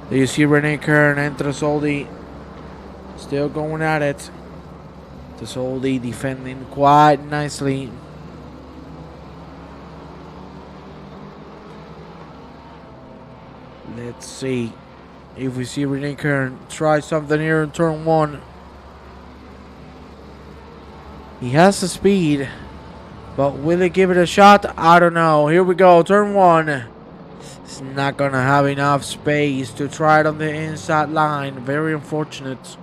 There you see Rene Kern and Trasoldi still going at it. Trasoldi defending quite nicely. Let's see if we see Rene Kern try something here in turn one. He has the speed, but will he give it a shot? I don't know. Here we go, turn one. It's not gonna have enough space to try it on the inside line. Very unfortunate.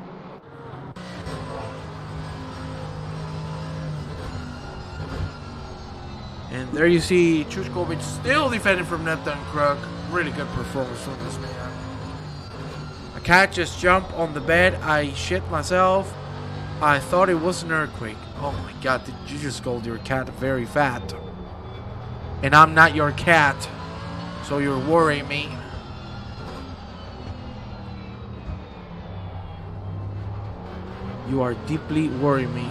And there you see Chuchkovic still defending from Nepta and Crook. Really good performance from this man. A cat just jumped on the bed. I shit myself. I thought it was an earthquake. Oh my god, did you just call your cat very fat? And I'm not your cat, so you're worrying me. You are deeply worrying me.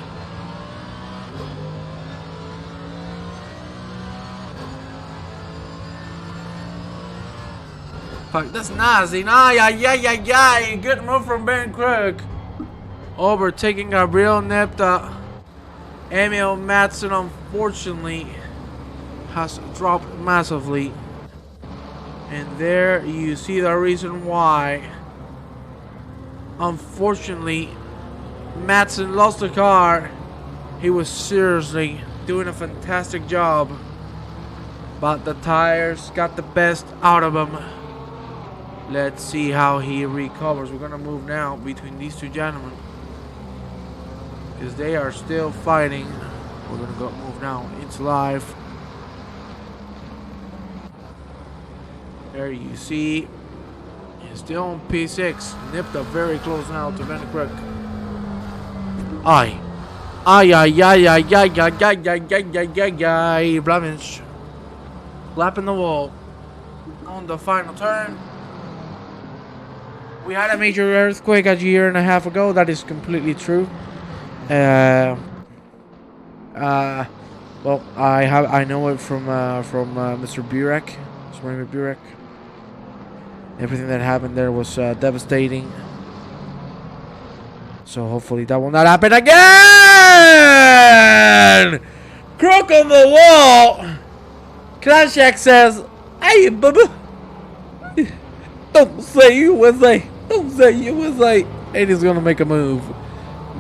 Fuck, that's nasty. Good move from Ben Crook. Overtaking Gabriel Nepta. Emil Madsen, unfortunately, has dropped massively. And there you see the reason why. Unfortunately, Madsen lost the car. He was seriously doing a fantastic job, but the tires got the best out of him. Let's see how he recovers. We're gonna move now between these two gentlemen because they are still fighting. We're gonna go move now into live. There you see, he's still on P6. Nipped up very close now to Van Crook. Ay, Blamage. Lapping the wall on the final turn. We had a major earthquake a year and a half ago. That is completely true. Well, I know it from Mr. Burek, Mr. Burek. Everything that happened there was devastating. So hopefully that will not happen again. Crook on the wall. Krashak says, "Hey, bubba, don't say USA. Don't say USA." And he's gonna make a move.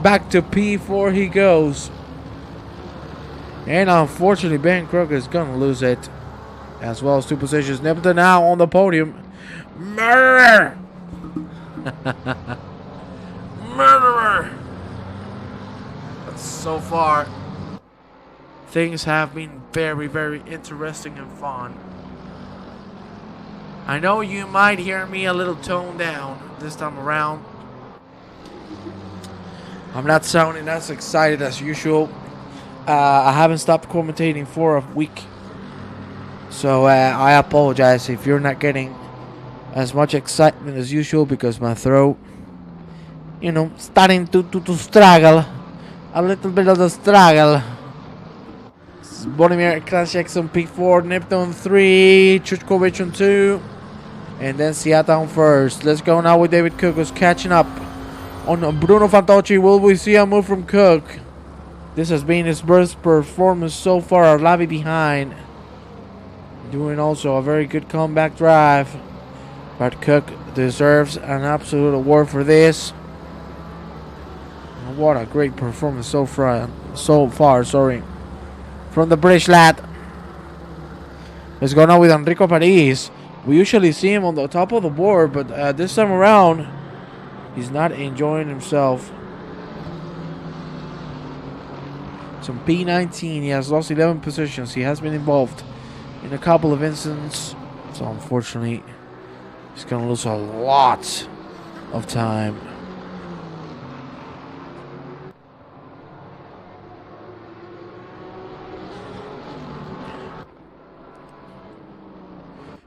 Back to P4 he goes. And unfortunately, Ben Crook is gonna lose it, as well as 2 positions. Nipton now on the podium. Murderer! Murderer! But so far, things have been very, very interesting and fun. I know you might hear me a little toned down this time around. I'm not sounding as excited as usual. I haven't stopped commentating for a week. So I apologize if you're not getting as much excitement as usual because my throat, you know, starting to struggle. A little bit of the struggle. Bonimir Krashek on P4, Nipton on 3, Chuchkovic on 2, and then Siata on 1st. Let's go now with David Cook, who's catching up on Bruno Fantocci. Will we see a move from Cook? This has been his best performance so far, a lobby behind. Doing also a very good comeback drive. But Cook deserves an absolute award for this. What a great performance so far, from the British lad. Let's go now with Enrico Paris. We usually see him on the top of the board, but this time around, he's not enjoying himself. It's on P19. He has lost 11 positions. He has been involved in a couple of incidents, so unfortunately, he's going to lose a lot of time.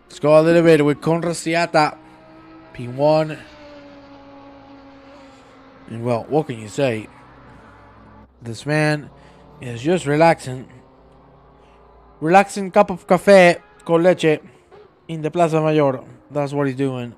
Let's go a little bit with Conrad Siata, P1. And well, what can you say? This man is just relaxing. Relaxing cup of cafe con leche in the Plaza Mayor. That's what he's doing.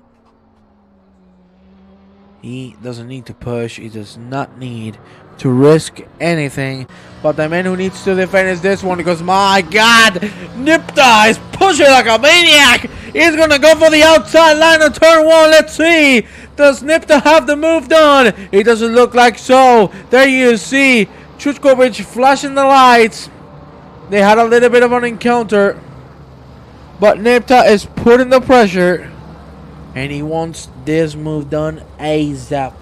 He doesn't need to push. He does not need to risk anything. But the man who needs to defend is this one, because my God, Nipta is pushing like a maniac. He's gonna go for the outside line of turn 1. Let's see. Does Nipta have the move done? It doesn't look like so. There you see Chuchkovic flashing the lights. They had a little bit of an encounter, but Nipta is putting the pressure, and he wants this move done ASAP.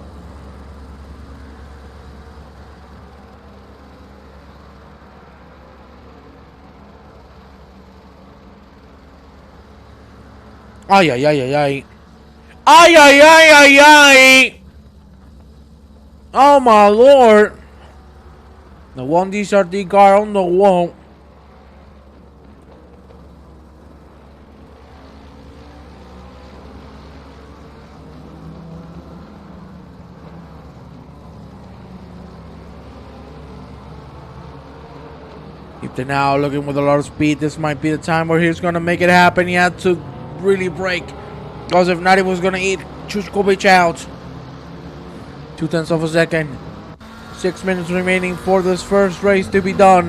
Ay, ay, ay, ay, ay. Ay, ay, ay, ay, ay. Oh, my Lord. The 1DCRT car on the wall. If they're now looking with a lot of speed, this might be the time where he's going to make it happen. He had to really break, because if not, he was going to eat Chuchkovic out. 0.2 of a second. 6 minutes remaining for this first race to be done.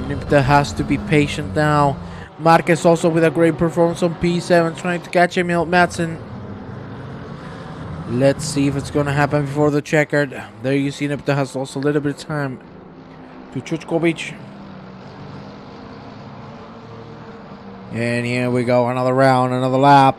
Nipta has to be patient now. Marquez also with a great performance on P7, trying to catch Emil Madsen. Let's see if it's gonna happen before the checkered. There you see Nipta has lost a little bit of time to Chuchkovic. And here we go, another round, another lap.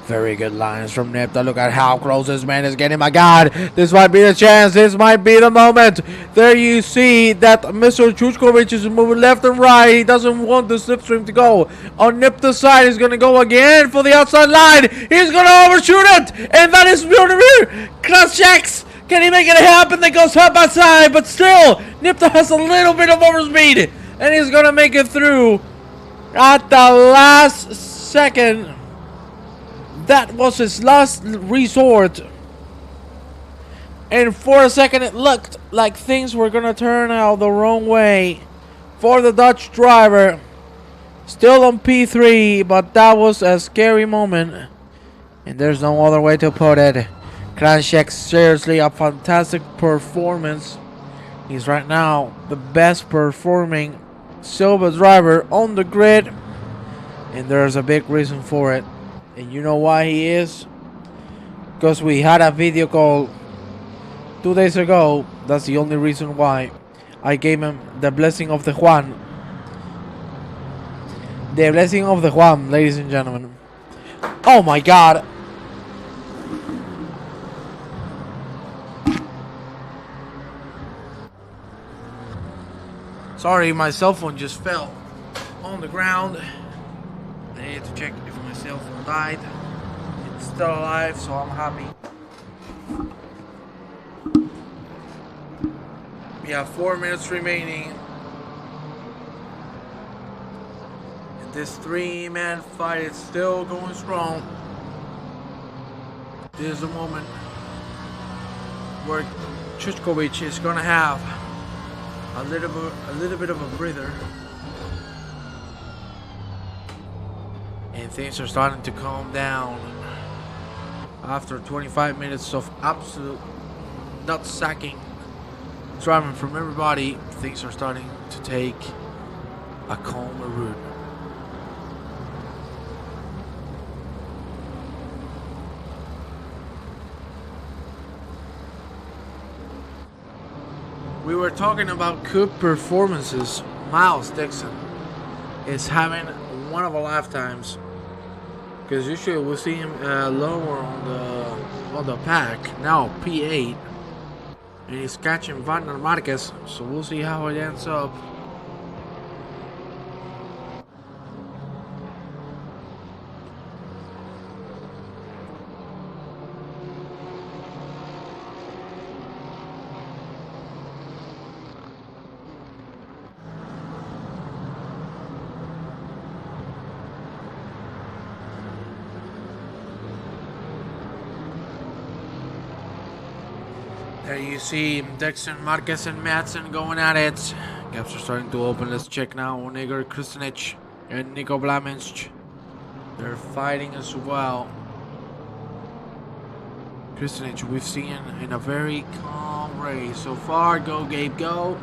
Very good lines from Nipta. Look at how close this man is getting. My God, this might be the chance. This might be the moment. There you see that Mr. Chuchkovic is moving left and right. He doesn't want the slipstream to go. On Nipta's side, he's going to go again for the outside line. He's going to overshoot it. And that is beautiful. Class checks. Can he make it happen? They go side by side. But still, Nipta has a little bit of overspeed. And he's going to make it through at the last second. That was his last resort. And for a second it looked like things were gonna turn out the wrong way for the Dutch driver. Still on P3, but that was a scary moment. And there's no other way to put it. Kranjček, seriously a fantastic performance. He's right now the best performing Silva driver on the grid. And there's a big reason for it. And you know why he is? Because we had a video call 2 days ago. That's the only reason why. I gave him the blessing of the Juan. The blessing of the Juan, ladies and gentlemen. Oh my God. Sorry, my cell phone just fell on the ground. I needed to check if my cell phone died. It's still alive, so I'm happy. We have 4 minutes remaining. And this 3-man fight is still going strong. This is the moment where Chuchkovic is gonna have a little bit of a breather. And things are starting to calm down. After 25 minutes of absolute nut-sacking driving from everybody, things are starting to take a calmer route. We were talking about good performances. Miles Dixon is having one of a lifetimes, because usually we see him lower on the pack. Now P8, and he's catching Wagner Marquez, so we'll see how it ends up. There you see Dixon, Marquez, and Madsen going at it. Gaps are starting to open. Let's check now on Igor Kristinic and Nico Blamensch. They're fighting as well. Kristinic we've seen in a very calm race so far. Go Gabe, go.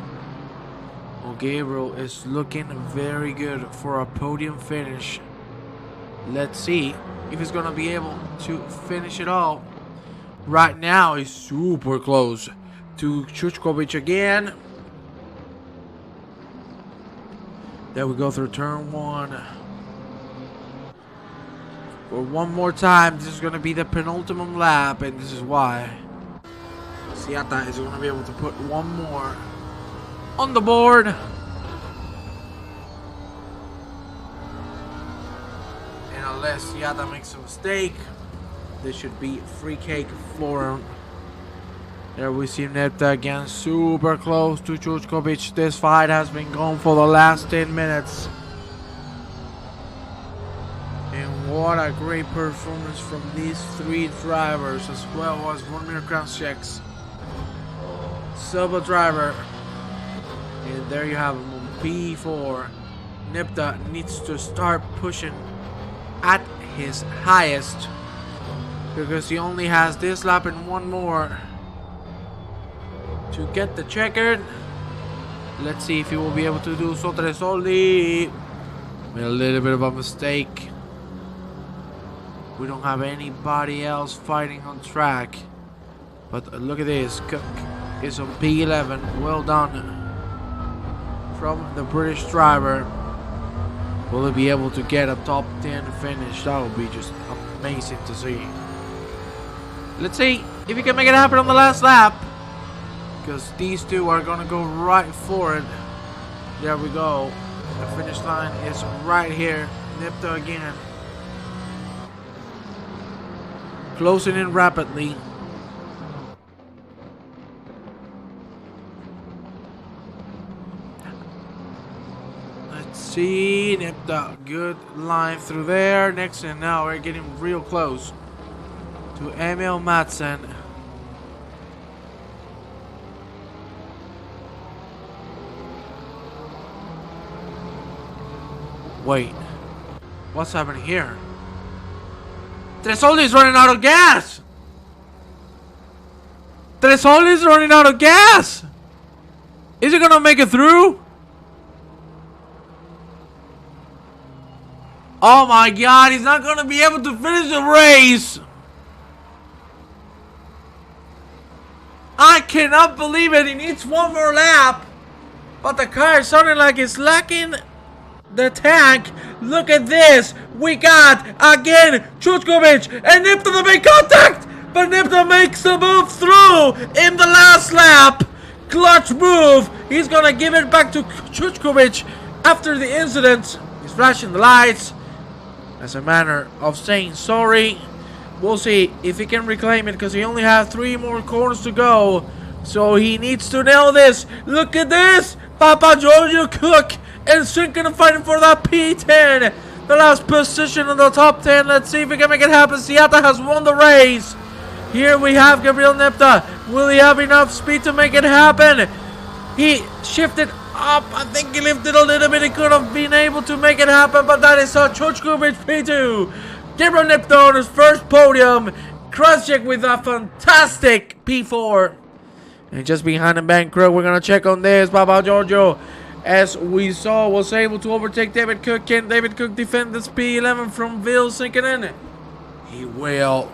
Well, Gabriel is looking very good for a podium finish. Let's see if he's gonna be able to finish it all. Right now, he's super close to Chuchkovic again. There we go through turn one. For one more time, this is going to be the penultimate lap, and this is why Siata is going to be able to put one more on the board. And unless Siata makes a mistake, this should be free cake for him. There we see Nipta again, super close to Chuchkovic. This fight has been going for the last 10 minutes. And what a great performance from these three drivers, as well as Vladimir Kranjček's Silva driver. And there you have him on P4. Nipta needs to start pushing at his highest, because he only has this lap and one more to get the checkered. Let's see if he will be able to do so. Tresoli made a little bit of a mistake. We don't have anybody else fighting on track. But look at this. Cook is on P11. Well done from the British driver. Will he be able to get a top 10 finish? That would be just amazing to see. Let's see if he can make it happen on the last lap. Because these two are going to go right for it. There we go. The finish line is right here. NIPTA again. Closing in rapidly. Let's see. NIPTA. Good line through there. Next, and now we're getting real close to Emil Madsen. Wait, what's happening here? Tresoldi's running out of gas! Tresoldi's running out of gas! Is he gonna make it through? Oh my god, he's not gonna be able to finish the race! I cannot believe it, he needs one more lap! But the car is sounding like it's lacking the tank. Look at this. We got again Chuchkovic and NIPTA to make contact, but NIPTA makes the move through in the last lap. Clutch move. He's gonna give it back to Chuchkovic after the incident. He's flashing the lights as a manner of saying sorry. We'll see if he can reclaim it because he only has 3 more corners to go. So he needs to nail this. Look at this. Papa Giorgio Cook and Sinkin fighting for that P10. The last position in the top 10. Let's see if we can make it happen. Seata has won the race. Here we have Gabriel NIPTA. Will he have enough speed to make it happen? He shifted up. I think he lifted a little bit. He could have been able to make it happen, but that is a Chuchkovic P2. Gabriel NIPTA on his first podium. Krasik with a fantastic P4. And just behind the Bancroft, we're going to check on this. Papa Giorgio, as we saw, was able to overtake David Cook. Can David Cook defend this P11 from Vil Sinkinen? He will.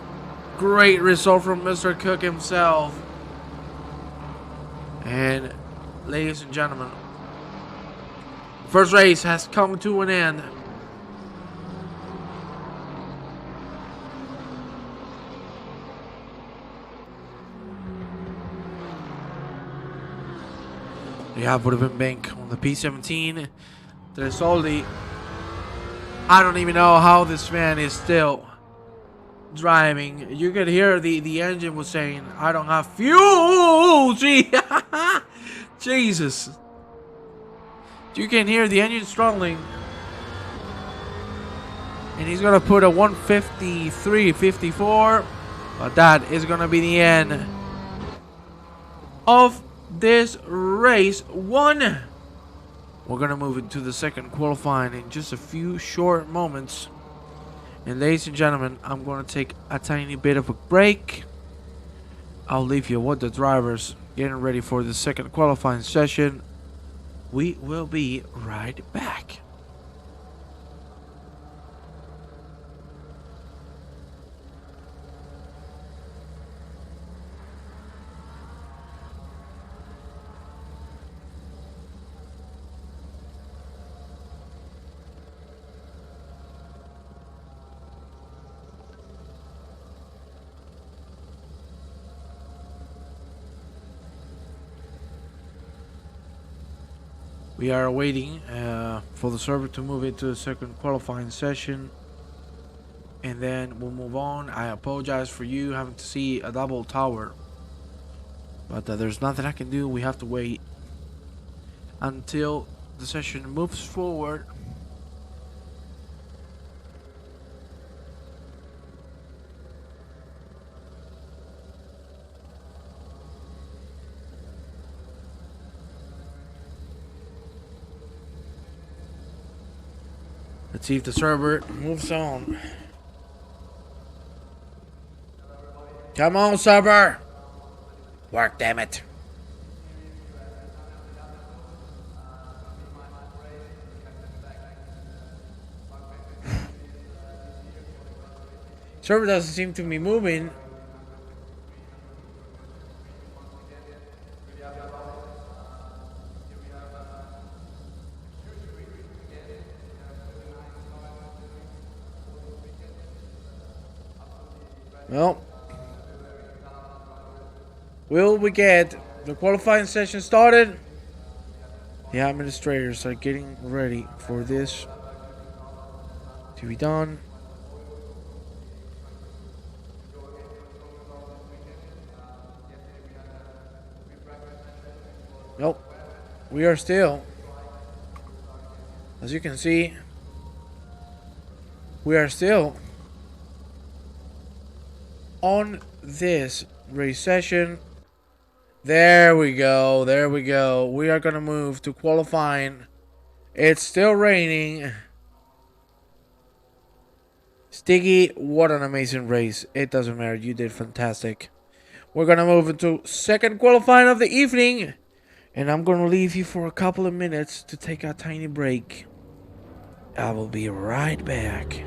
Great result from Mr. Cook himself. And ladies and gentlemen, first race has come to an end. Yeah, would have been Bank on the P17. Tresoldi. I don't even know how this man is still driving. You could hear the engine was saying, I don't have fuel. Gee. Jesus. You can hear the engine struggling. And he's going to put a 153.54. But that is going to be the end of this race 1. We're gonna move into the second qualifying in just a few short moments. And ladies and gentlemen, I'm gonna take a tiny bit of a break. I'll leave you with the drivers getting ready for the second qualifying session. We will be right back. We are waiting for the server to move into the second qualifying session, and then we'll move on. I apologize for you having to see a double tower, but there's nothing I can do. We have to wait until the session moves forward. Let's see if the server moves on. Come on, server! Work, damn it. Server doesn't seem to be moving. Well, will we get the qualifying session started? The administrators are getting ready for this to be done. Nope. We are still, as you can see, we are still on this race session. There we go. There we go. We are going to move to qualifying. It's still raining. Stiggy, what an amazing race. It doesn't matter. You did fantastic. We're going to move into second qualifying of the evening. And I'm going to leave you for a couple of minutes to take a tiny break. I will be right back.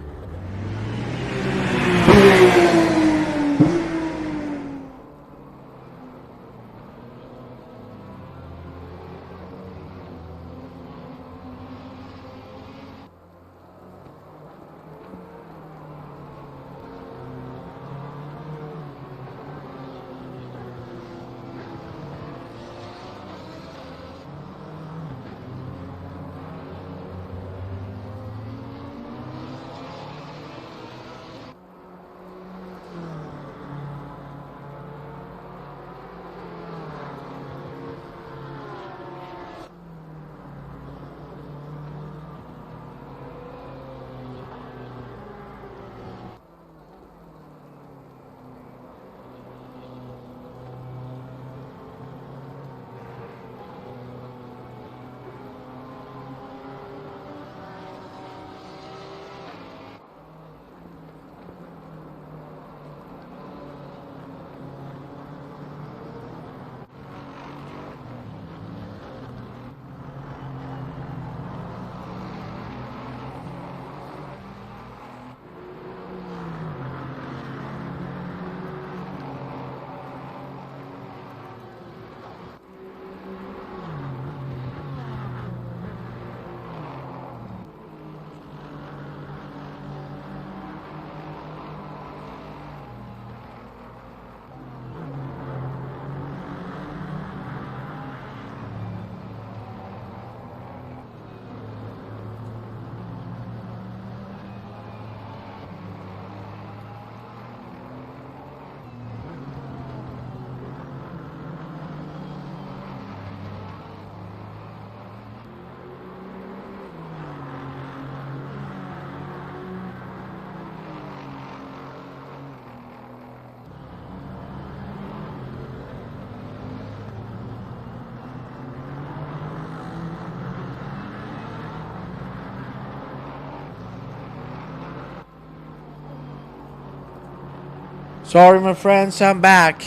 Sorry, my friends, I'm back.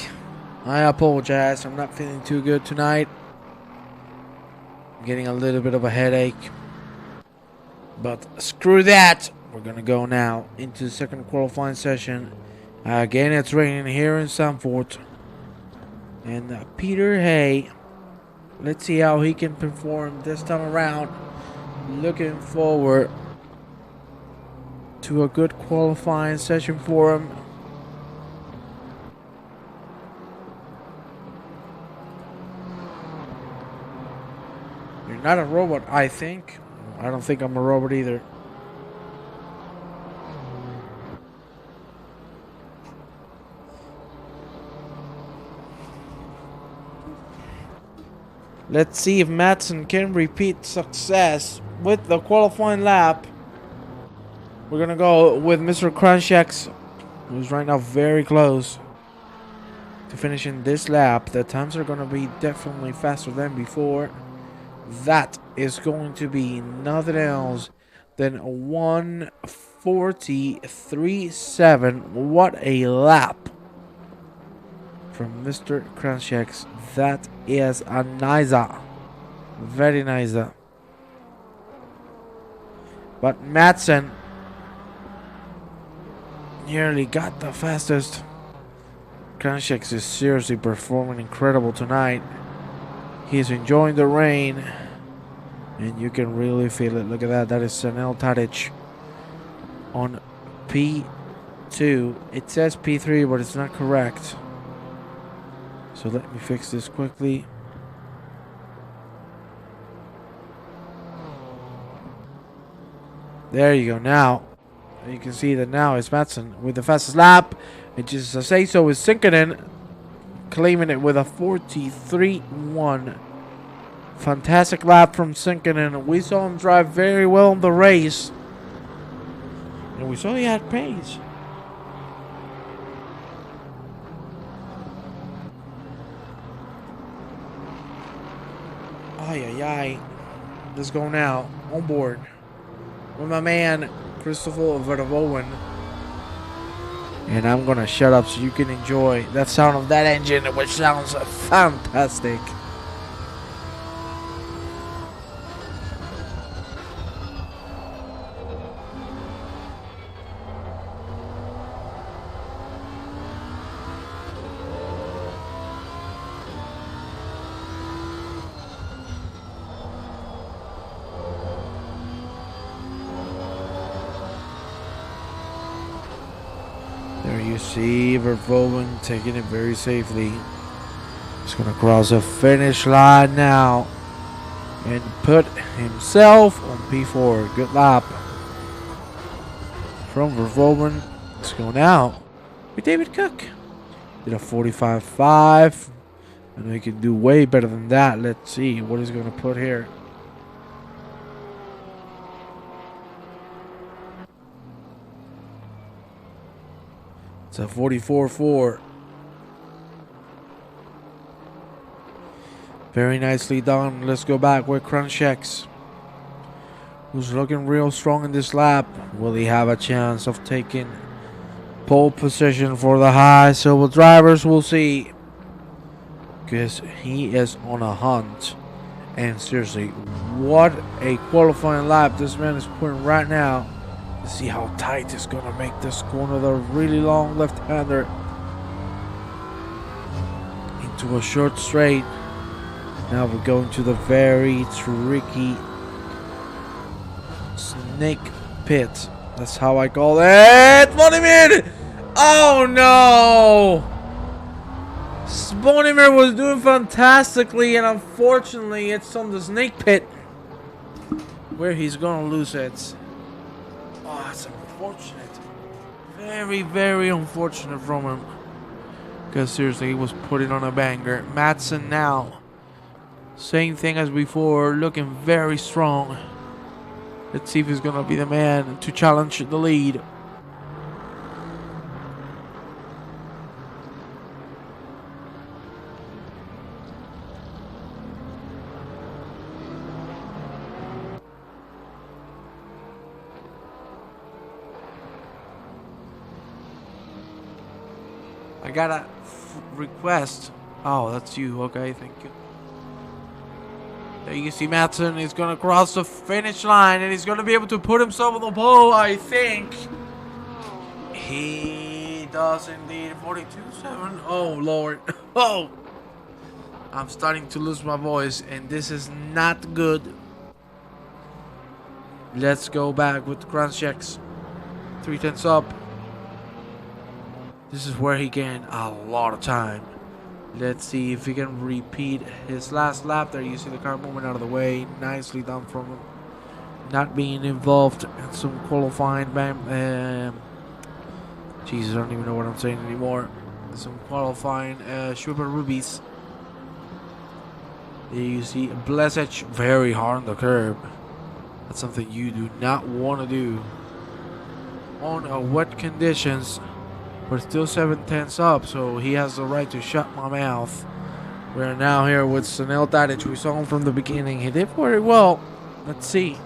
I apologize. I'm not feeling too good tonight. I'm getting a little bit of a headache. But screw that. We're going to go now into the second qualifying session. Again, it's raining here in Zandvoort. And Peter Hay, let's see how he can perform this time around. Looking forward to a good qualifying session for him. You're not a robot, I think. I don't think I'm a robot either. Let's see if Madsen can repeat success with the qualifying lap. We're gonna go with Mr. Kranjak, who's right now very close to finishing this lap. The times are gonna be definitely faster than before. That is going to be nothing else than 1:43.7. What a lap from Mr. Kranjak. That is a nice, very nice. But Madsen, nearly got the fastest. Kranjec is seriously performing incredible tonight. He's enjoying the rain, and you can really feel it. Look at that. That is Senel Tadic on P2. It says P3, but it's not correct. So let me fix this quickly. There you go. Now, you can see that now it's Matson with the fastest lap. And just to say so is Sinkinen, claiming it with a 43.1. Fantastic lap from Sinkinen. We saw him drive very well in the race. And we saw he had pace. Ay, ay, ay. Let's go now. On board with my man, Christopher Verhoeven. And I'm gonna shut up so you can enjoy that sound of that engine, which sounds fantastic. There you see Verhoeven taking it very safely. He's going to cross the finish line now and put himself on P4. Good lap from Verhoeven. Let's go now with David Cook. Did a 45.5. I know he can do way better than that. Let's see what he's going to put here. It's a 44.4. Very nicely done. Let's go back with Kranjec, who's looking real strong in this lap. Will he have a chance of taking pole position for the high silver drivers? We'll see. Because he is on a hunt. And seriously, what a qualifying lap this man is putting right now. See how tight it's gonna make this corner. The really long left-hander into a short straight. Now we're going to the very tricky snake pit. That's how I call it. Bonimir! Oh no! Bonimir was doing fantastically, and unfortunately, it's on the snake pit where he's gonna lose it. Oh, that's unfortunate. Very, very unfortunate from him. Because seriously, he was putting on a banger. Matson now. Same thing as before. Looking very strong. Let's see if he's going to be the man to challenge the lead. I got a request. Oh, that's you. Okay, thank you. There you see Matson is going to cross the finish line, and he's going to be able to put himself on the pole, I think. He does indeed. 42.7. Oh, Lord. Oh. I'm starting to lose my voice, and this is not good. Let's go back with Kranjec. 3/10 up. This is where he gained a lot of time. Let's see if he can repeat his last lap. There you see the car moving out of the way. Nicely done from him. Not being involved in some qualifying. Jesus, I don't even know what I'm saying anymore. Some qualifying Super Rubies. There you see Blesech very hard on the curb. That's something you do not want to do on wet conditions. We're still 7/10 up, so he has the right to shut my mouth. We're now here with Senel Tadic. We saw him from the beginning. He did very well. Let's see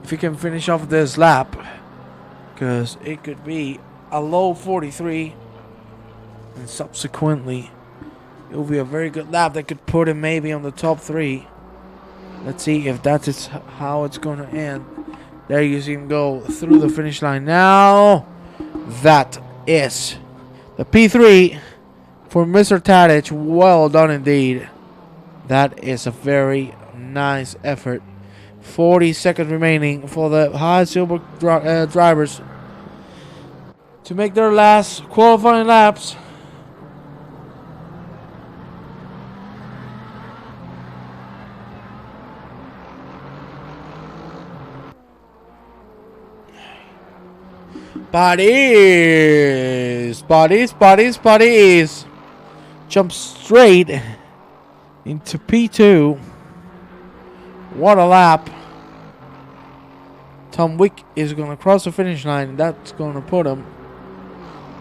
if he can finish off this lap, because it could be a low 43, and subsequently it will be a very good lap that could put him maybe on the top 3. Let's see if that's how it's going to end. There you see him go through the finish line now. That is the P3 for Mr. Tadic. Well done indeed. That is a very nice effort. 40 seconds remaining for the high silver drivers to make their last qualifying laps. Bodies. Jump straight into P2. What a lap. Tom Wick is going to cross the finish line. That's going to put him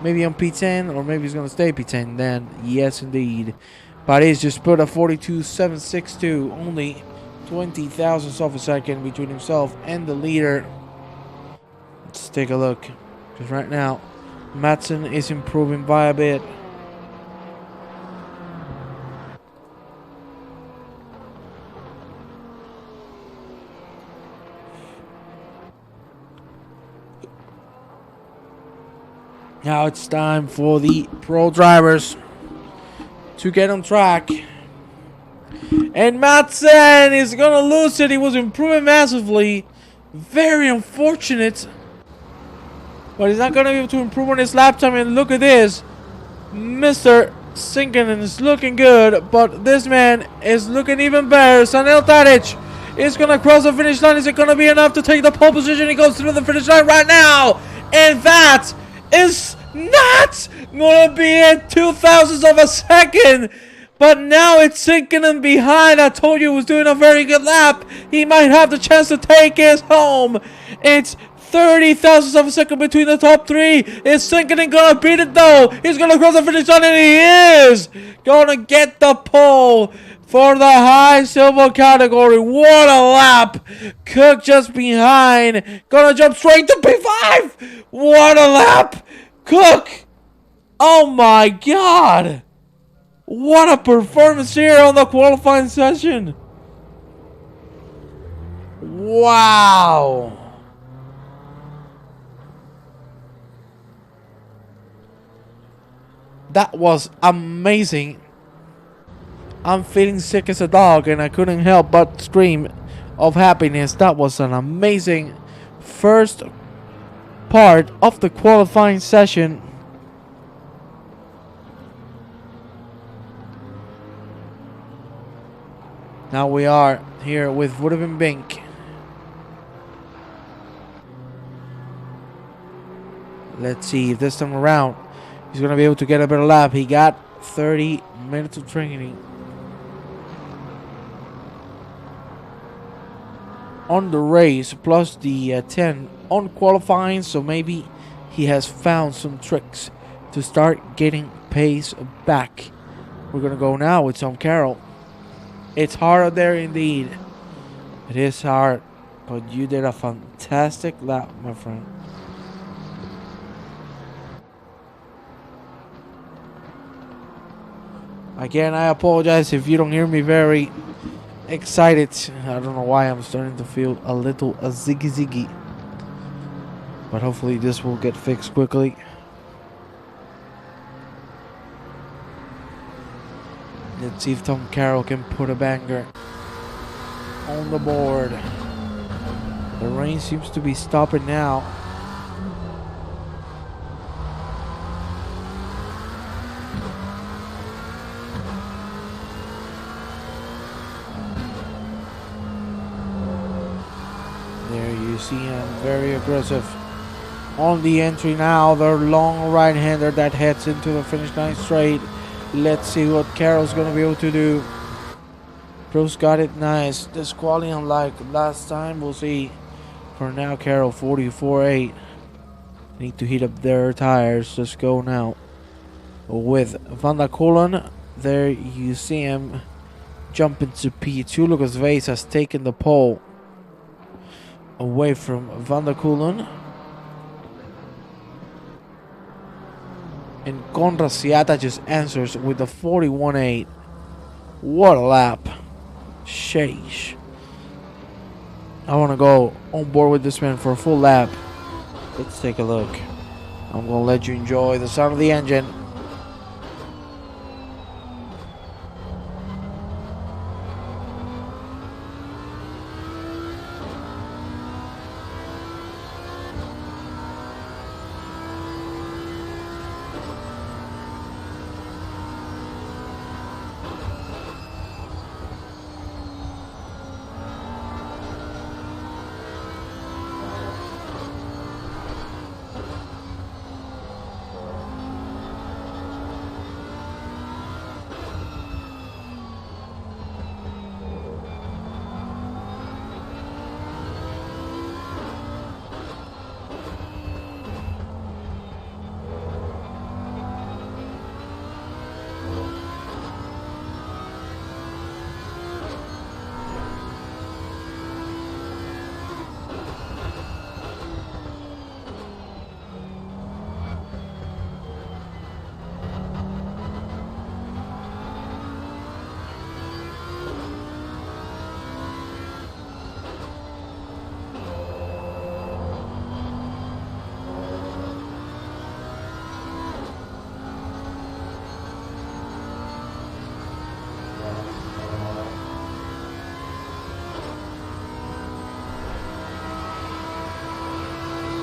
maybe on P10, or maybe he's going to stay P10 then. Yes, indeed. Bodies just put a 42.762. Only 20 thousandths of a second between himself and the leader. Let's take a look. Because right now, Madsen is improving by a bit. Now it's time for the pro drivers to get on track. And Madsen is going to lose it. He was improving massively. Very unfortunate. But he's not going to be able to improve on his lap time. And look at this. Mr. Sinkinen is looking good. But this man is looking even better. Sanel Tadic is going to cross the finish line. Is it going to be enough to take the pole position? He goes through the finish line right now. And that is not going to be at 2 thousandths of a second. But now it's Sinkinen behind. I told you he was doing a very good lap. He might have the chance to take his home. It's 30 thousandths of a second between the top three. Is Sinkinen going to beat it though? He's going to cross the finish line, and he is going to get the pole for the high silver category. What a lap. Cook just behind. Going to jump straight to P5. What a lap. Cook. Oh my God. What a performance here on the qualifying session. Wow. That was amazing. I'm feeling sick as a dog and I couldn't help but scream of happiness. That was an amazing first part of the qualifying session. Now we are here with Woodhaven Bink. Let's see if this time around he's going to be able to get a better lap. He got 30 minutes of training on the race, plus the 10 on qualifying. So maybe he has found some tricks to start getting pace back. We're going to go now with Tom Carroll. It's hard out there indeed. It is hard, but you did a fantastic lap, my friend. Again, I apologize if you don't hear me very excited. I don't know why I'm starting to feel a little ziggy. But hopefully this will get fixed quickly. Let's see if Tom Carroll can put a banger on the board. The rain seems to be stopping now. There you see him, very aggressive on the entry now. The long right-hander that heads into the finish line straight. Let's see what Carroll's going to be able to do. Prost got it nice. This quality, unlike last time, we'll see. For now, Carroll 44.8. Need to heat up their tires. Let's go now with Van der Kolen. There you see him jumping to P2. Lucas Vase has taken the pole away from Van der Kolen. And Conrad Siata just answers with the 41.8. What a lap. Sheesh. I want to go on board with this man for a full lap. Let's take a look. I'm gonna let you enjoy the sound of the engine.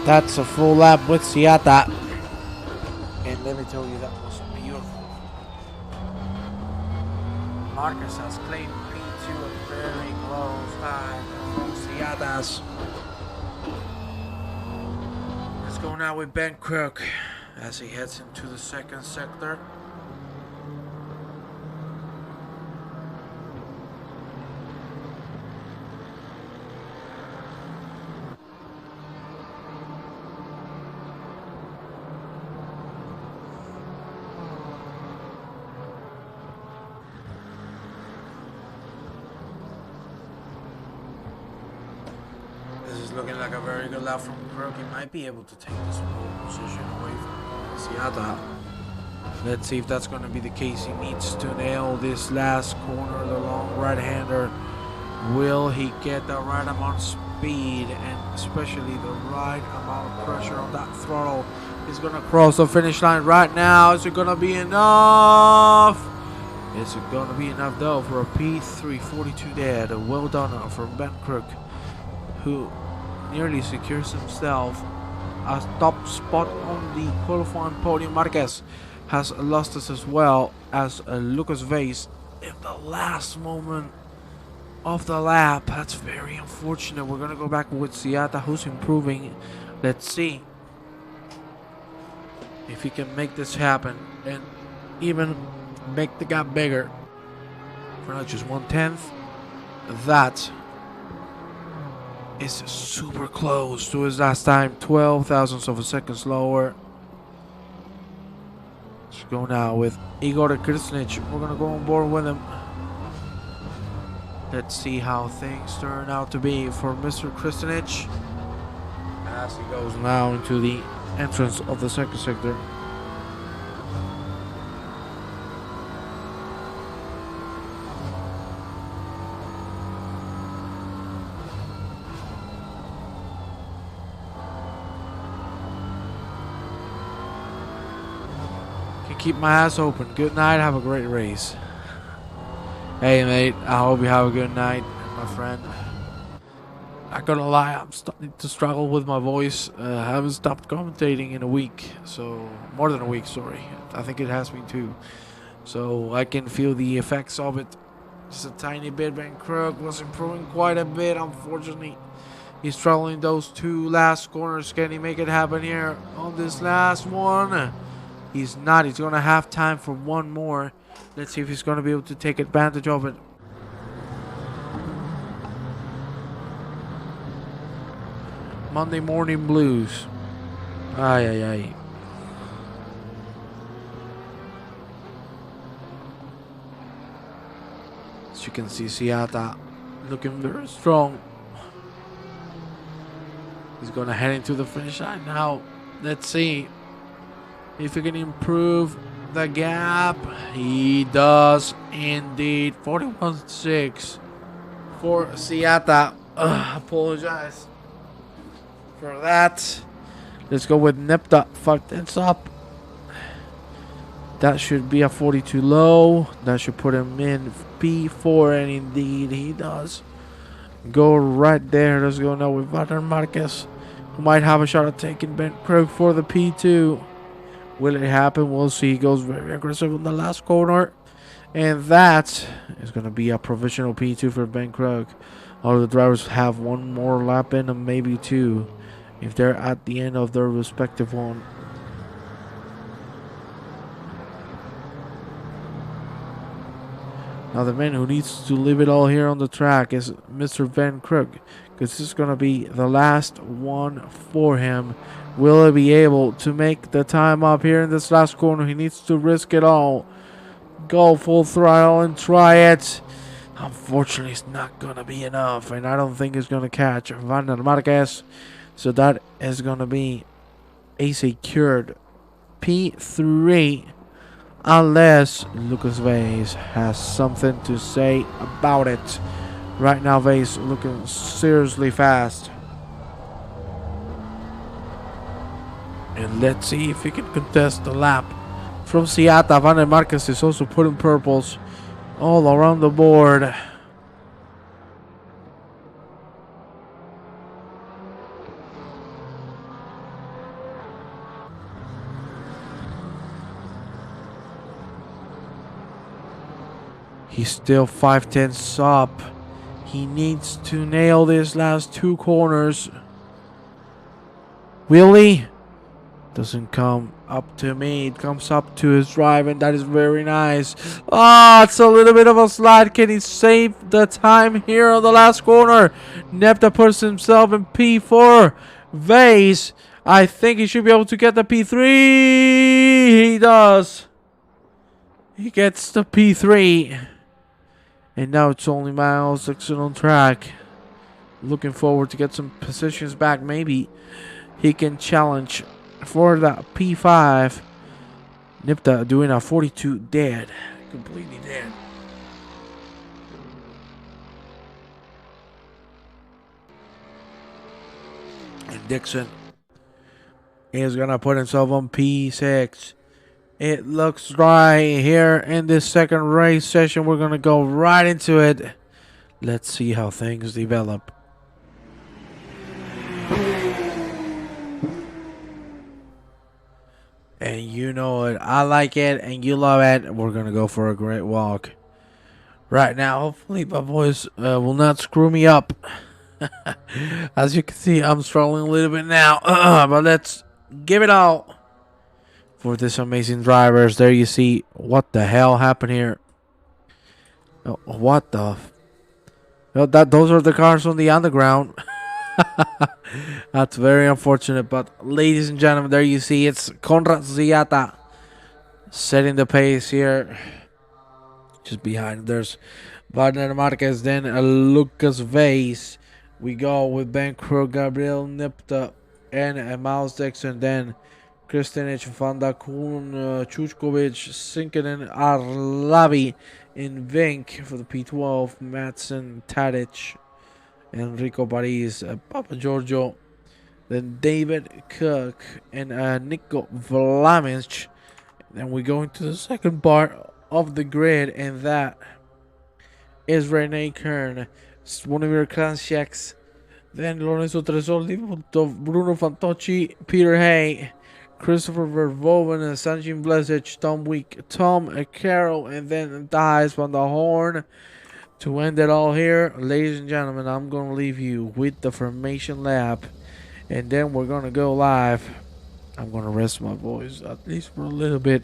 That's a full lap with Seata. And let me tell you, that was beautiful. Marcus has claimed P2 a very close time from Seata's. Let's go now with Ben Crook as he heads into the second sector. Looking like a very good lap from Crook. He might be able to take this pole position away from Seata. Let's see if that's going to be the case. He needs to nail this last corner, the long right-hander. Will he get the right amount of speed and especially the right amount of pressure on that throttle? He's going to cross the finish line right now. Is it going to be enough? Is it going to be enough though for a P342 there? Well done from Ben Crook, who nearly secures himself a top spot on the qualifying podium. Marquez has lost us as well as Lucas Vase in the last moment of the lap. That's very unfortunate. We're gonna go back with Seata, who's improving. Let's see if he can make this happen and even make the gap bigger for not just 1/10. That is super close to his last time, 12 thousandths of a second slower. Let's go now with Igor Kristinic. We're gonna go on board with him. Let's see how things turn out to be for Mr. Kristinic as he goes now into the entrance of the second sector. Keep my ass open. Good night. Have a great race. Hey, mate. I hope you have a good night, my friend. Not gonna lie, I'm starting to struggle with my voice. I haven't stopped commentating in a week. So, more than a week, sorry. I think it has been 2. So, I can feel the effects of it. Just a tiny bit. Ben Crook was improving quite a bit. Unfortunately, he's struggling those 2 last corners. Can he make it happen here on this last one? He's not. He's going to have time for one more. Let's see if he's going to be able to take advantage of it. Monday morning blues. Ay, ay, ay. As you can see, Seata looking very strong. He's going to head into the finish line now. Let's see if he can improve the gap. He does indeed. 41.6 for Seata. Apologize for that. Let's go with Nepta. Fuck this up. That should be a 42 low. That should put him in P4, and indeed he does. Go right there. Let's go now with Wagner Marquez, who might have a shot at taking Ben Krug for the P2. Will it happen? We'll see. He goes very aggressive in the last corner. And that is going to be a provisional P2 for Ben Krug. All the drivers have one more lap in them, maybe two, if they're at the end of their respective one. Now the man who needs to leave it all here on the track is Mr. Van Krug, because this is going to be the last one for him. Will he be able to make the time up here in this last corner? He needs to risk it all. Go full throttle and try it. Unfortunately, it's not going to be enough, and I don't think it's going to catch Wagner Marquez. So that is going to be a secured P3, unless Lucas Vase has something to say about it. Right now, Vase looking seriously fast. And let's see if he can contest the lap. From Seattle, Wagner Marquez is also putting purples all around the board. He's still 5/10 up. He needs to nail these last two corners. Will he? Doesn't come up to me. It comes up to his drive, and that is very nice. Ah, it's a little bit of a slide. Can he save the time here on the last corner? Nepta puts himself in P4. Vase, I think he should be able to get the P3. He does. He gets the P3. And now it's only Miles Dixon on track. Looking forward to get some positions back. Maybe he can challenge for the P5. Nipta doing a 42 dead. Completely dead. And Dixon is going to put himself on P6. It looks dry here in this second race session. We're going to go right into it. Let's see how things develop. And you know it. I like it and you love it. We're going to go for a great walk. Right now, hopefully my voice will not screw me up. As you can see, I'm struggling a little bit now. But let's give it all for this amazing drivers. There you see what the hell happened here. Oh, what the? Those are the cars on the underground. That's very unfortunate. But ladies and gentlemen, there you see it's Conrad Ziata setting the pace here. Just behind there's Wagner Marquez, then Lucas Vase. We go with Ben Krug, Gabriel Nipta, and Miles Dixon. Then Kristinich, Vanda Kuhn, Chuchkovic, Sinkinen, Arlavi, in Vink for the P12, Madsen, Tadic, Enrico Paris, Papa Giorgio, then David Cook, and Nico Vlamic. Then we go into the second part of the grid, and that is Rene Kern, Zvonimir Kranjček, then Lorenzo Tresoldi, Bruno Fantocci, Peter Hay, Christopher Verhoeven, Sanjin Blesic, Tom Week, Tom Carroll, and then Thijs van der Horn. To end it all here, ladies and gentlemen, I'm going to leave you with the formation lap, and then we're going to go live. I'm going to rest my voice, at least for a little bit.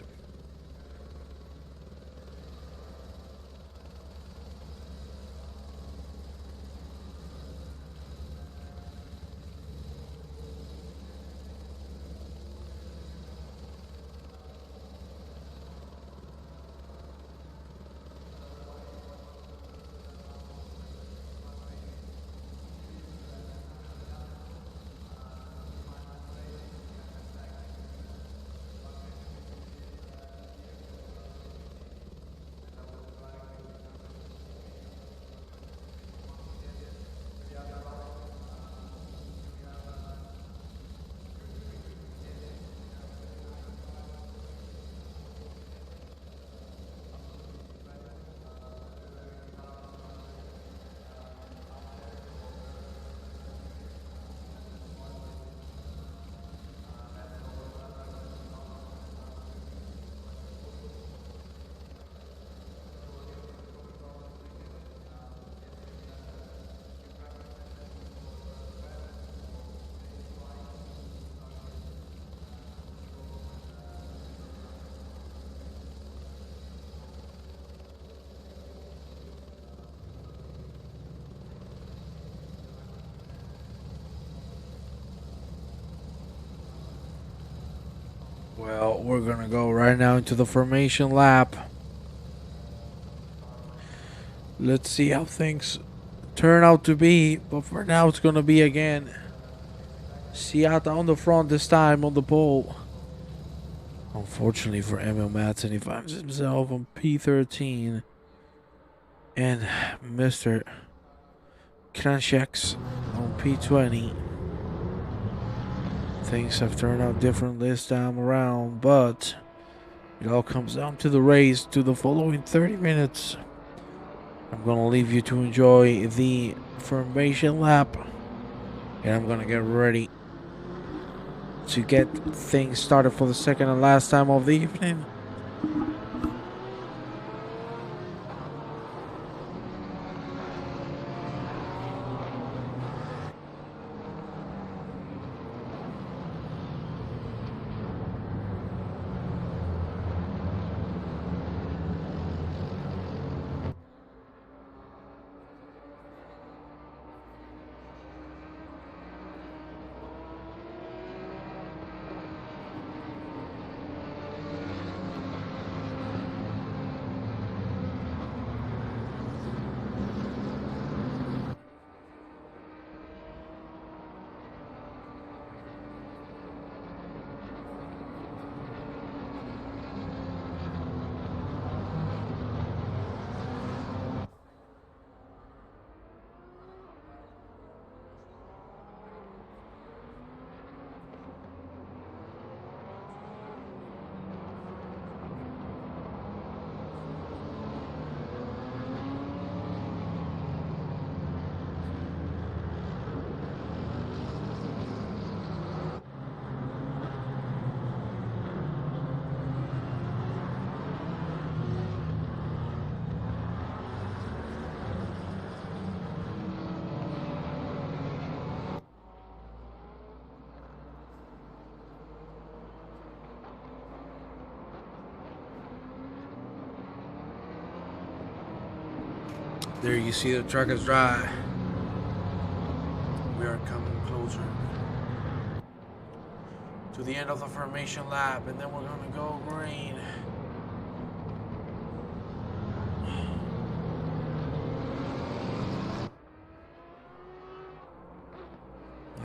So we're gonna go right now into the formation lap. Let's see how things turn out to be, but for now it's gonna be again Siata on the front this time on the pole. Unfortunately for Emil Madsen, he finds himself on P13 and Mr. Kranchek's on P20. Things have turned out different this time around, but it all comes down to the race, to the following 30 minutes. I'm going to leave you to enjoy the formation lap, and I'm going to get ready to get things started for the second and last time of the evening. There you see the track is dry. We are coming closer to the end of the formation lap, and then we're gonna go green.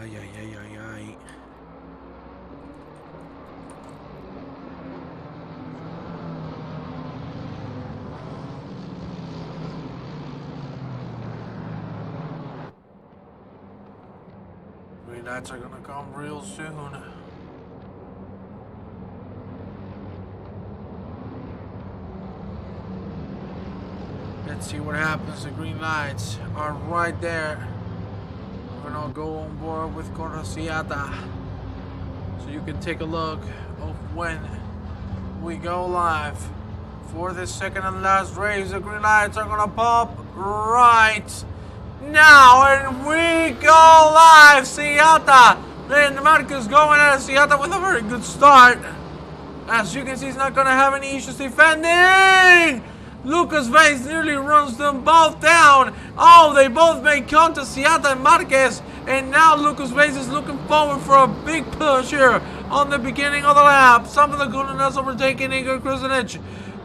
Ay, ay, ay, ay, ay. Green lights are gonna come real soon. Let's see what happens. The green lights are right there. We're gonna go on board with Corsiata, so you can take a look of when we go live for this second and last race. The green lights are gonna pop right now, and we go live. Siata and Marcus going at Siata with a very good start. As you can see, he's not gonna have any issues defending. Lucas Vase nearly runs them both down. Oh, they both made contact, Siata and Marquez. And now Lucas Vase is looking forward for a big push here on the beginning of the lap. Some of the Gunanas overtaking Igor Krusanic.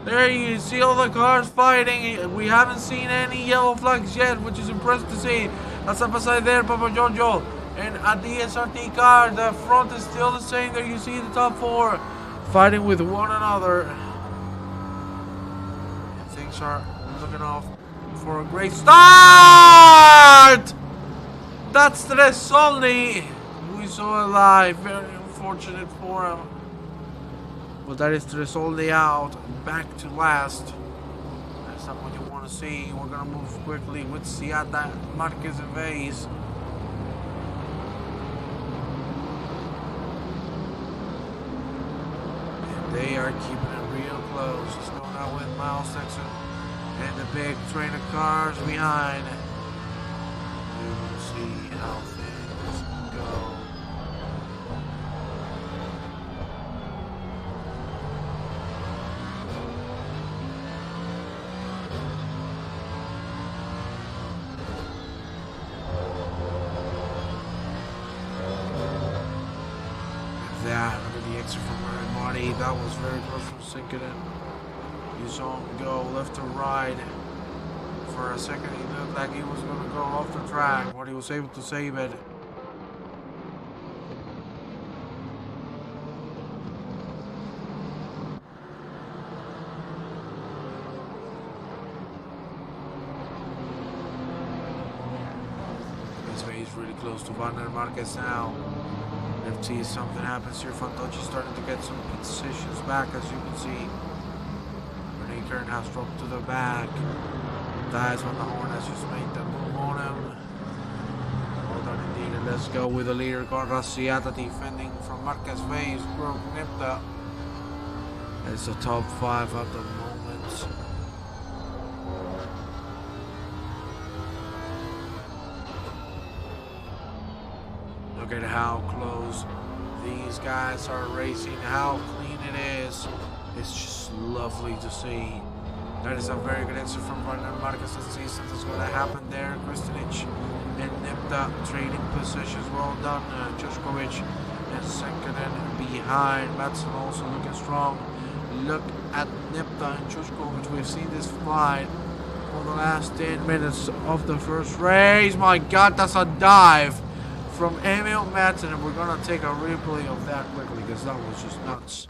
There you see all the cars fighting. We haven't seen any yellow flags yet, which is impressive to see. That's up aside there, Papa Giorgio. And at the SRT car, the front is still the same. There you see the top four fighting with one another. Things are looking off for a great start. That's Tresoldi. We saw it live. Very unfortunate for him. But that is Tresoldi out. Back to last. That's not what you want to see. We're going to move quickly with Siata, Marquez, and Vase. And they are keeping it real close. It's going out with Miles Sexton and the big train of cars behind. We will see how things go. That under the exit from where Marty. That was very close from sinking in. You saw him go left to right. For a second, he looked like he was going to go off the track, but he was able to save it. Really close to Juan Marquez now. Let's see if something happens here. Fantocci's starting to get some positions back, as you can see. Renee Kern has dropped to the back. That's when the Hornets just made the move on him. Well done indeed. And let's go with the leader, Garraciata, defending from Marquez face. Broke Nipta. It's the top 5 at the moment. Look at how close these guys are racing, how clean it is. It's just lovely to see. That is a very good answer from Juan Marquez. Let's see something's going to happen there. Kristinich and Nipta trading positions. Well done, Juskovic and second and behind. Madsen also looking strong. Look at Nipta and Juskovic. We've seen this fly for the last 10 minutes of the first race. My God, that's a dive from Emil Madsen, and we're gonna take a replay of that quickly because that was just nuts.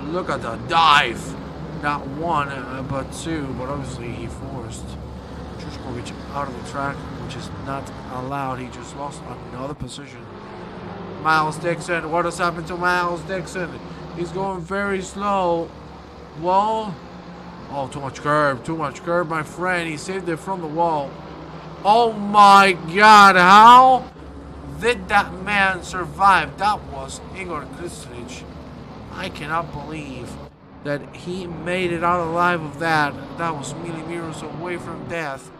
Look at the dive, not one but two, but obviously he forced Juskovic out of the track, which is not allowed. He just lost another position. Miles Dixon, what has happened to Miles Dixon? He's going very slow. Well, oh, too much curb, my friend. He saved it from the wall. Oh my God, how did that man survive? That was Igor Kristinich. I cannot believe that he made it out alive of that. That was millimeters away from death.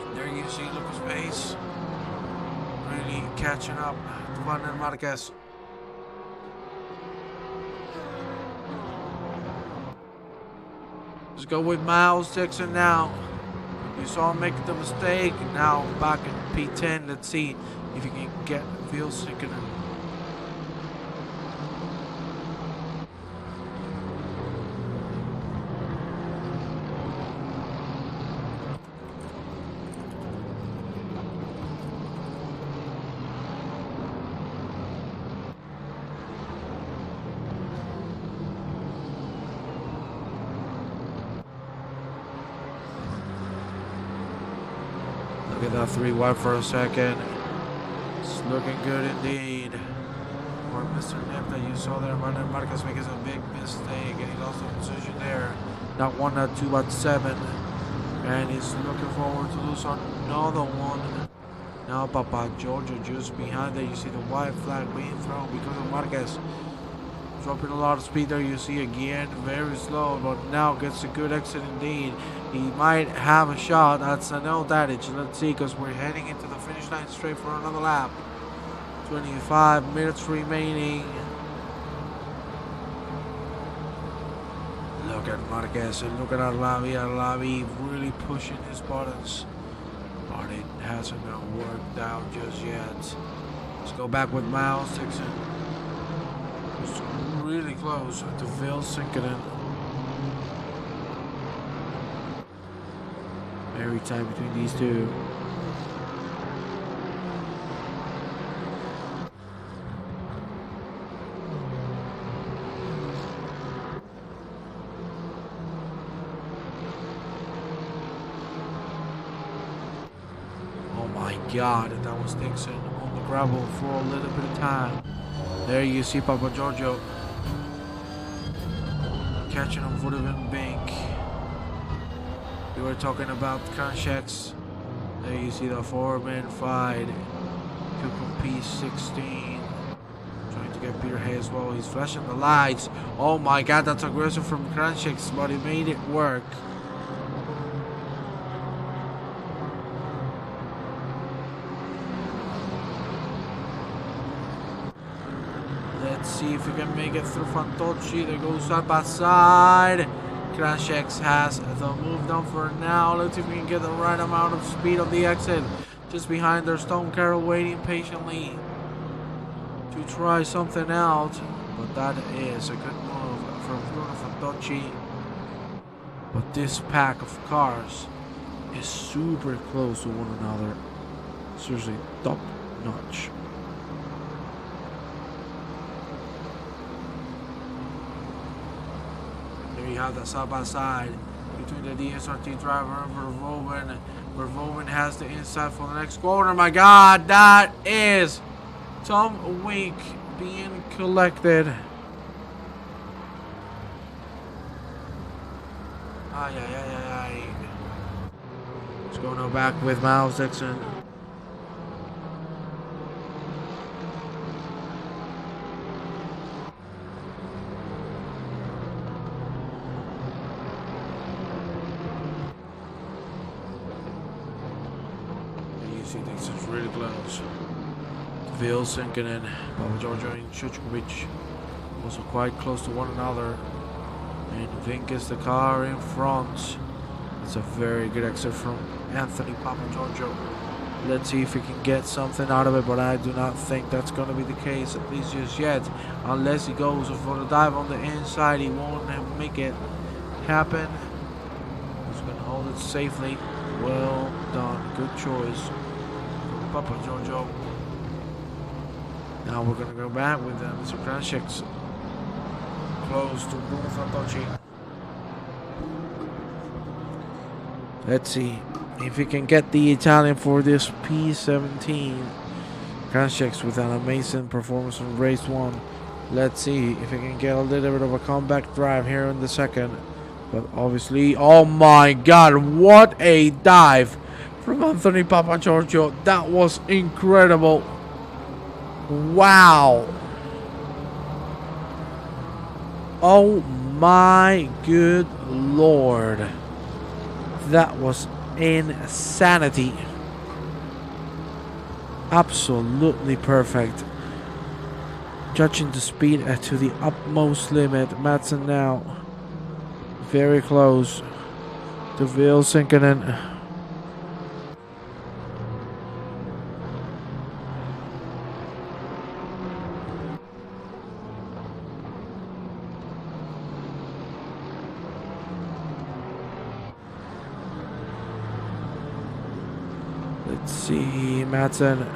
And there you see Lucas Pace really catching up to Juan Marquez. Let's go with Miles Dixon now. You saw him make the mistake. Now back in P10. Let's see if you can get Phil Sikkinen. Look at that 3 wide for a second. It's looking good indeed. For Mr. Nipta, you saw there, Juan Marquez making a big mistake, and he lost the position there. Not 1, not 2, but 7. And he's looking forward to lose another one. Now Papa Giorgio just behind there. You see the white flag being thrown because of Marquez. Dropping a lot of speed there, you see again, very slow, but now gets a good exit indeed. He might have a shot, that's an no advantage. Let's see, because we're heading into the finish line straight for another lap. 25 minutes remaining. Look at Marquez and look at Arlavi. Arlavi really pushing his buttons, but it hasn't worked out just yet. Let's go back with Miles Dixon. It's really close to Phil Sikkinen. Very tight between these two. Oh my God, that was Dixon on the gravel for a little bit of time. There you see Papa Giorgio catching him for the bank. We were talking about contracts. There you see the 4-man fight. Cooper P16 trying to get Peter Hay as well. He's flashing the lights. Oh my God, that's aggressive from Krancheks, but he made it work. Let's see if we can make it through Fantocci. They go side by side. Krancheks has the move down for now. Let's see if we can get the right amount of speed on the exit. Just behind their Stone Carroll waiting patiently to try something out. But that is a good move from Bruno Fantocci. But this pack of cars is super close to one another. Seriously, top notch. There you have that side by side between the DSRT driver and Verhoeven. Verhoeven has the inside for the next corner. My God, that is Tom Wink being collected. Ay. Let's go now back with Miles Dixon. You see things is really close. Ville sinking in. Papa Giorgio and Shuchkovic also quite close to one another. And Vink is the car in front. It's a very good exit from Anthony Papa Giorgio. Let's see if he can get something out of it, but I do not think that's going to be the case, at least just yet. Unless he goes for the dive on the inside, he won't make it happen. He's going to hold it safely. Well done. Good choice from Papa Giorgio. Now we're going to go back with Mr. Kranjc's close to Bruno Fantocci. Let's see if he can get the Italian for this P17. Kranjc's with an amazing performance on race 1. Let's see if he can get a little bit of a comeback drive here in the second. But obviously, oh my God, what a dive from Anthony Papa Giorgio. That was incredible. Wow. Oh my good Lord. That was insanity. Absolutely perfect. Judging the speed to the utmost limit. Madsen now very close to Ville sinking in. Let's see, Madsen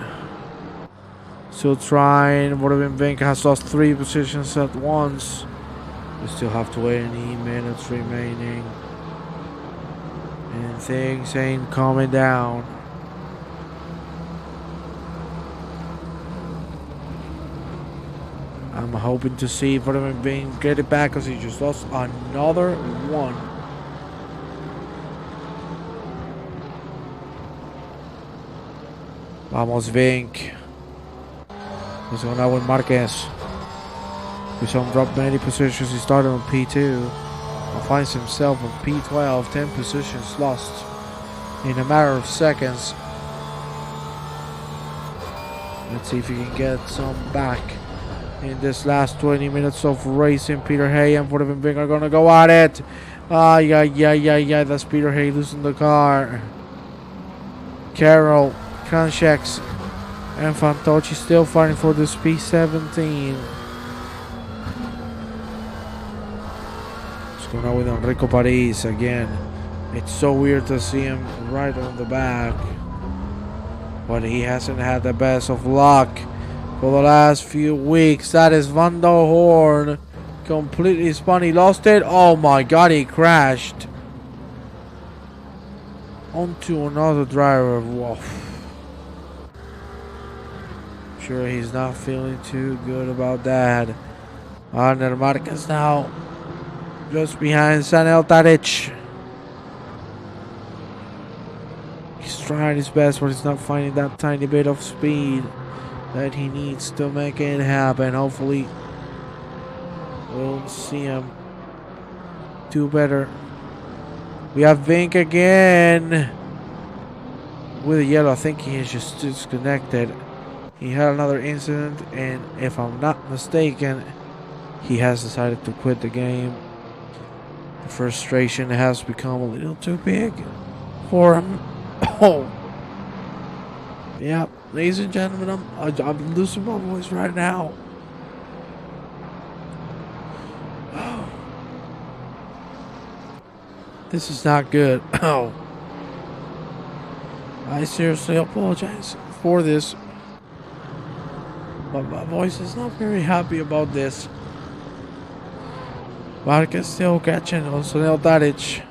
still trying. Vink has lost 3 positions at once. We still have 20 minutes remaining. And things ain't coming down. I'm hoping to see Vink get it back because he just lost another one. Vamos, Vink. He's going out with Marquez. We saw him drop many positions. He started on P2 and finds himself on P12. 10 positions lost in a matter of seconds. Let's see if he can get some back in this last 20 minutes of racing. Peter Hay and Vink are going to go at it. Yeah. That's Peter Hay losing the car. Carroll, Kranjc, and Fantocci still fighting for this P17. What's going on with Enrico Paris again? It's so weird to see him right on the back, but he hasn't had the best of luck for the last few weeks. That is Van der Horn. Completely spun. He lost it. Oh my God, he crashed onto another driver. Whoa. Sure, he's not feeling too good about that. Arner Marquez now just behind Sanel Tadic. He's trying his best, but he's not finding that tiny bit of speed that he needs to make it happen. Hopefully we'll see him do better. We have Vink again with a yellow. I think he is just disconnected. He had another incident, and if I'm not mistaken, he has decided to quit the game. The frustration has become a little too big for him. Oh, yeah, ladies and gentlemen, I'm losing my voice right now. This is not good. Oh. I seriously apologize for this. But my voice is not very happy about this. Marquez still catching on Sonel Tadic.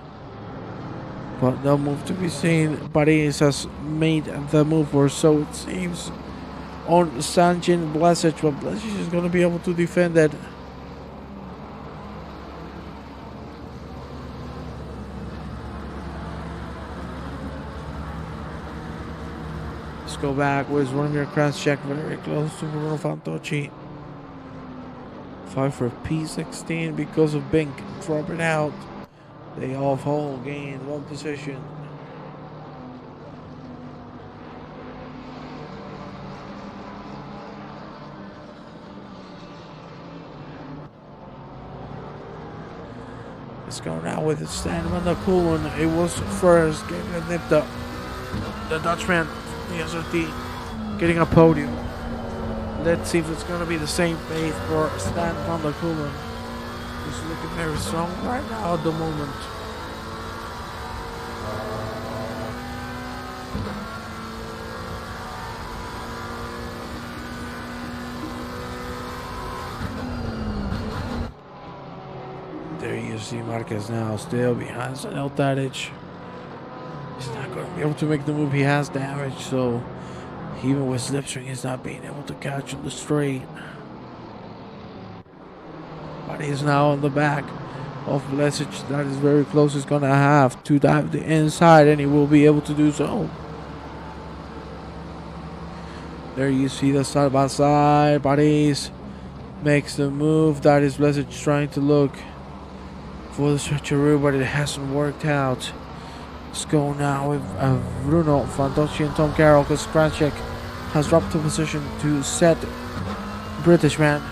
But no move to be seen. Paris has made the move, or so it seems, on Sanjin Blesic. But Blesic is going to be able to defend it. Let's go back with Vladimir Kravchuk very close to Bruno Fantocci. 5 for P16 because of Bink dropping out. They off hole gained 1 position. Let's go now with the Stan van der Kulen. It was first getting a nipped up. The Dutchman, the SRT, getting a podium. Let's see if it's going to be the same fate for Stan van der Kulen. He's looking very strong right now at the moment. There you see Marquez now, still behind Sonel Tadic. He's not going to be able to make the move. He has damage, so even with slipstream, he's not being able to catch on the straight. But he's now on the back of Blesic. That is very close. He's going to have to dive the inside, and he will be able to do so. There you see the side by side. Paris makes the move. That is Blesic trying to look for the switcheroo, but it hasn't worked out. Let's go now with Bruno Fantocci and Tom Carroll, because Kravchuk has dropped the position to set British man.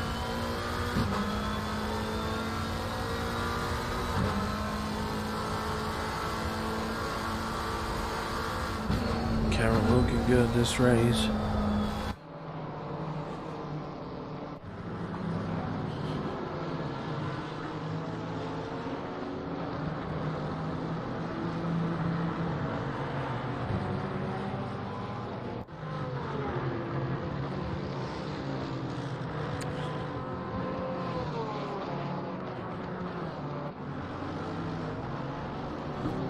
Carroll looking good this race.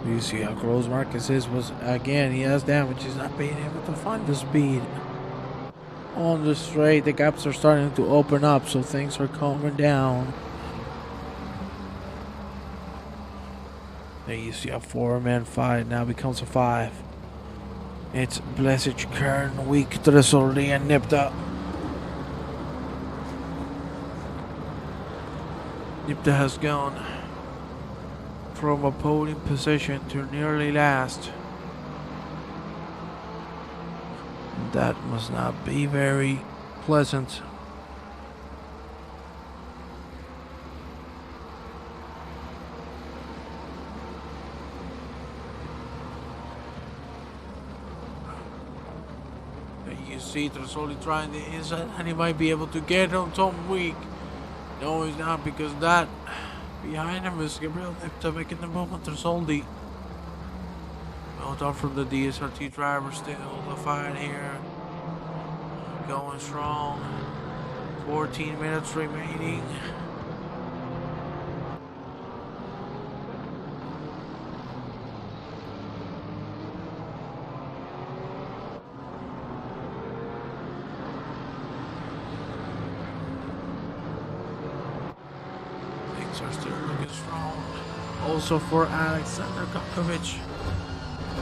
You see how close Marquez is. Was again, he has damage. He's not being able to find the speed on the straight. The gaps are starting to open up, so things are calming down. There you see a 4-man fight now becomes a 5. It's Blesic, Kern, Weak, Tresoldi, and Nipta. Nipta has gone from a podium position to nearly last. That must not be very pleasant. You see Tresoldi trying the inside, and he might be able to get on Tom Weak. No, he's not, because that behind him is Gabriel Nipta making the move on Tresoldi. Well done from the DSRT driver. Still the fight here going strong. 14 minutes remaining. Are still looking strong. Also for Alexander Kokovic.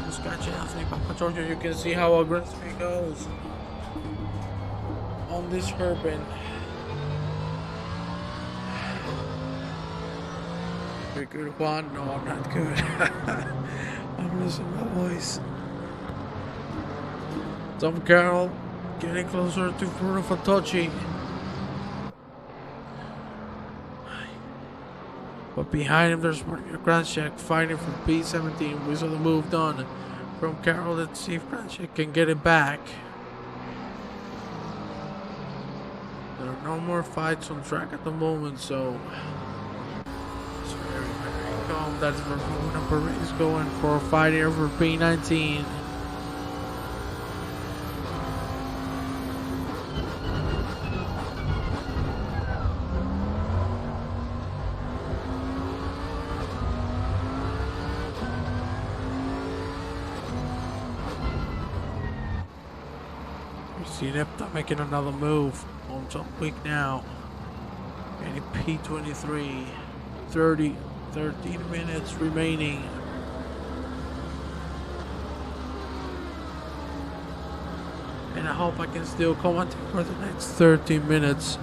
Who's catching Anthony Papagiorgio. You can see how aggressive he goes on this hairpin. Very good, Juan. No, I'm not good. I'm losing my voice. Tom Carroll getting closer to Bruno Fantocci. But behind him, there's Kravchuk fighting for P17. We saw the move done from Carroll. Let's see if Kravchuk can get it back. There are no more fights on track at the moment, so welcome. That's for number race going for a fight here for P19. You see Nepta making another move on some week now. And P23, 13 minutes remaining. And I hope I can still comment for the next 13 minutes.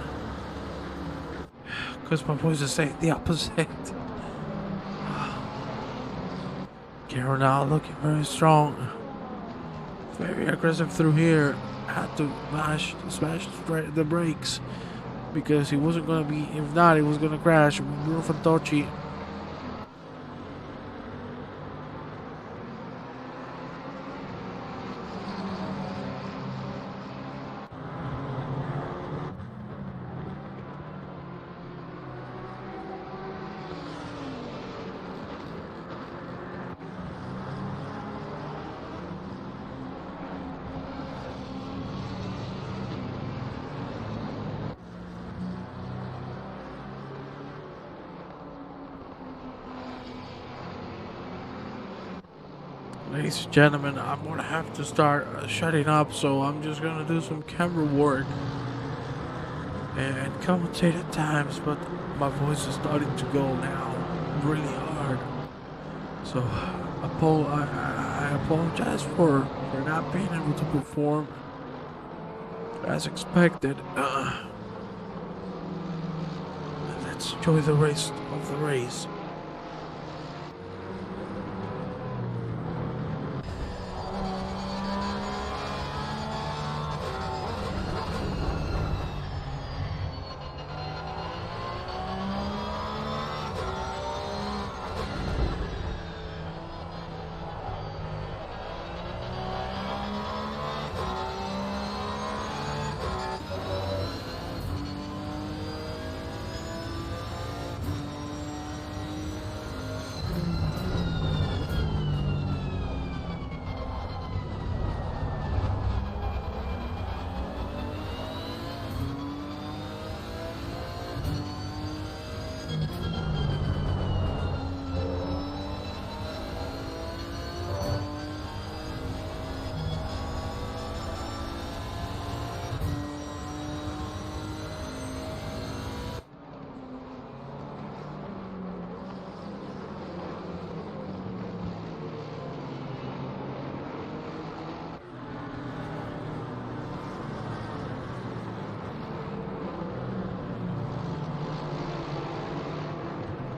Because my voice is saying the opposite. Karen now looking very strong. Very aggressive through here. Had to smash the brakes. Because he wasn't going to be, if not, he was going to crash with Bruno Fantocci. Ladies and gentlemen, I'm going to have to start shutting up, so I'm just going to do some camera work and commentate at times, but my voice is starting to go now really hard. So I apologize for not being able to perform as expected. Let's enjoy the rest of the race.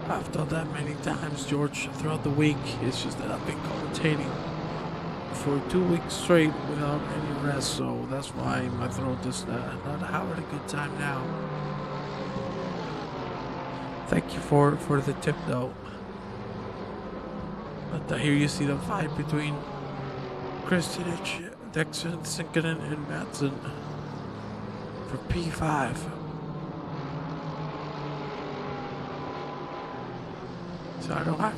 I've done that many times, George, throughout the week. It's just that I've been commentating for 2 weeks straight without any rest, so that's why my throat is not having a good time now. Thank you for the tip, though. But here you see the fight between Kristinich, Dexon, Sinkinen, and Madsen for P5. So I don't have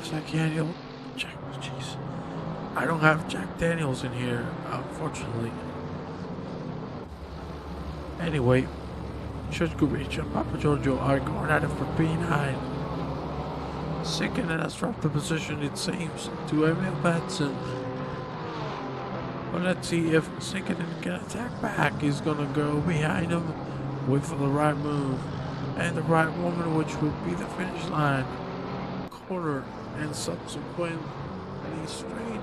I don't have Jack Daniels in here, unfortunately. Anyway, Shutkovich and Papa Giorgio are going at it for P9. Sinkinen has dropped the position, it seems, to Emil Madsen. But let's see if Sinkinen can attack back. He's gonna go behind him, wait for the right move and the right moment, which would be the finish line. Corner and subsequently straight.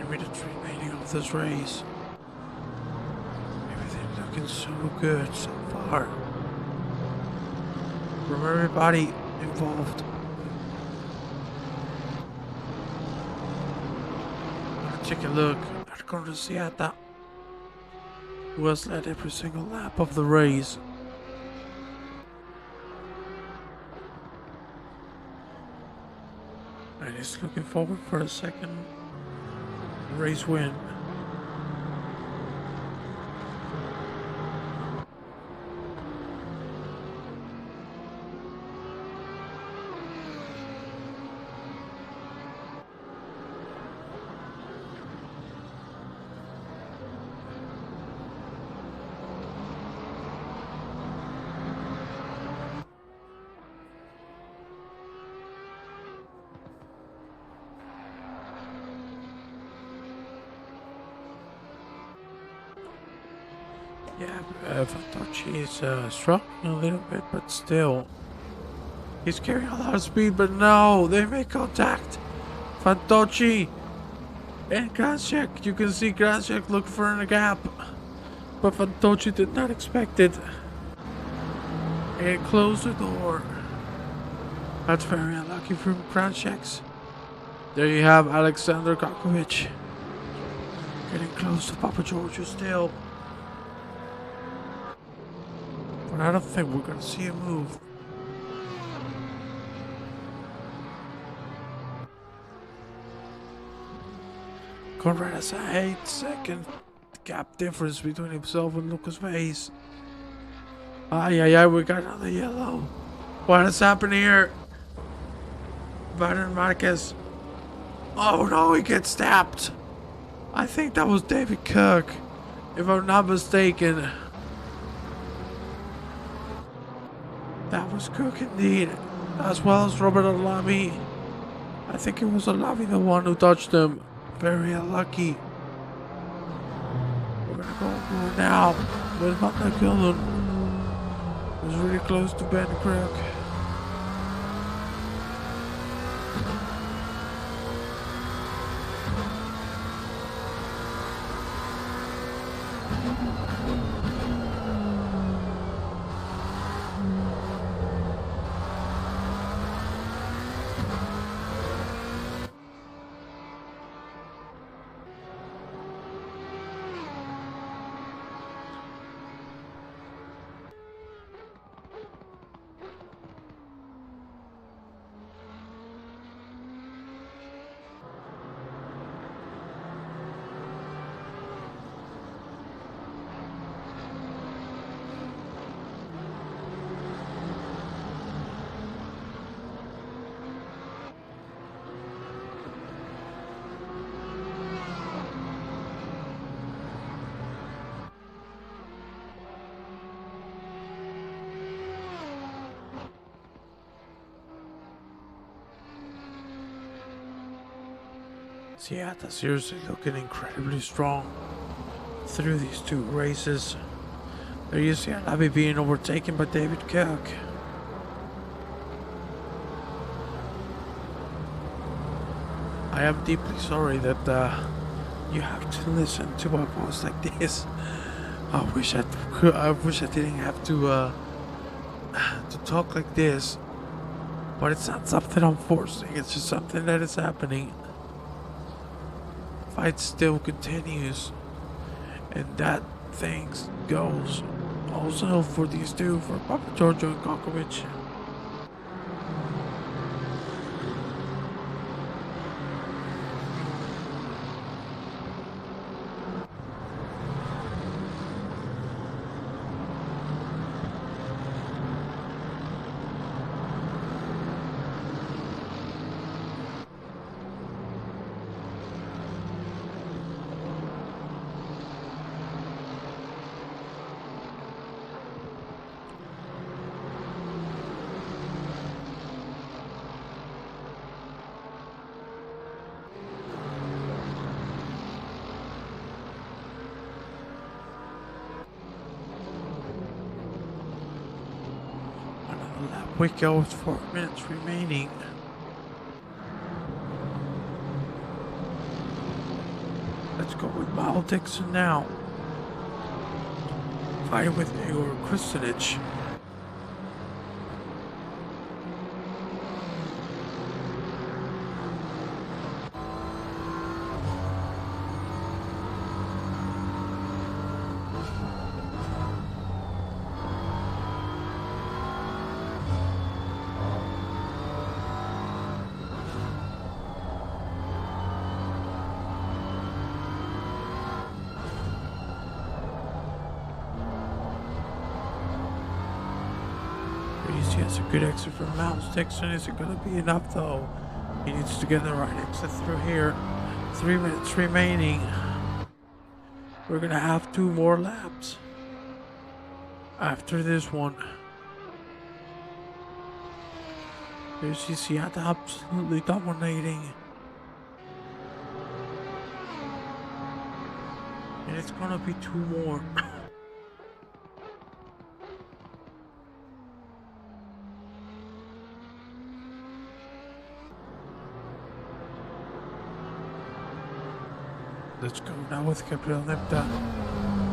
Minutes remaining of this race. Everything looking so good so far. From everybody involved. Let's take a look at Corsiata. who has led every single lap of the race. And he's looking forward for a second race win. Yeah, Fantocci is struggling a little bit, but still. He's carrying a lot of speed, but no, they make contact. Fantocci and Kranjček. You can see Kranjček look for a gap, but Fantocci did not expect it. And closed the door. That's very unlucky from Kranjček. There you have Alexander Kakovic. Getting close to Papa Giorgio still. But I don't think we're gonna see him move. Conrad has an 8-second gap difference between himself and Lucas Vase. Ay, we got another yellow. What is happening here? Baron Marquez. Oh no, he gets stabbed. I think that was David Cook, if I'm not mistaken. That was Cook indeed, as well as Robert Alami. I think it was Alami the one who touched him. Very unlucky. We're gonna go now with Matt Gillen. It was really close to Ben Crook. Seattle seriously looking incredibly strong through these two races. There you see Alabi being overtaken by David Cook. I am deeply sorry that you have to listen to my voice like this. I wish I didn't have to talk like this, but it's not something I'm forcing. It's just something that is happening. Fight still continues, and that things goes also for these two, for Papa Giorgio and Kakovic. We go with 4 minutes remaining. Let's go with Miles Dixon now. Fighting with Igor Kristinic. least he has a good exit from Mounts. Dixon isn't going to be enough though. He needs to get the right exit through here. 3 minutes remaining. We're going to have 2 more laps after this one. There's Seattle absolutely dominating. And it's going to be 2 more. Let's go now with Gabriel Nepta.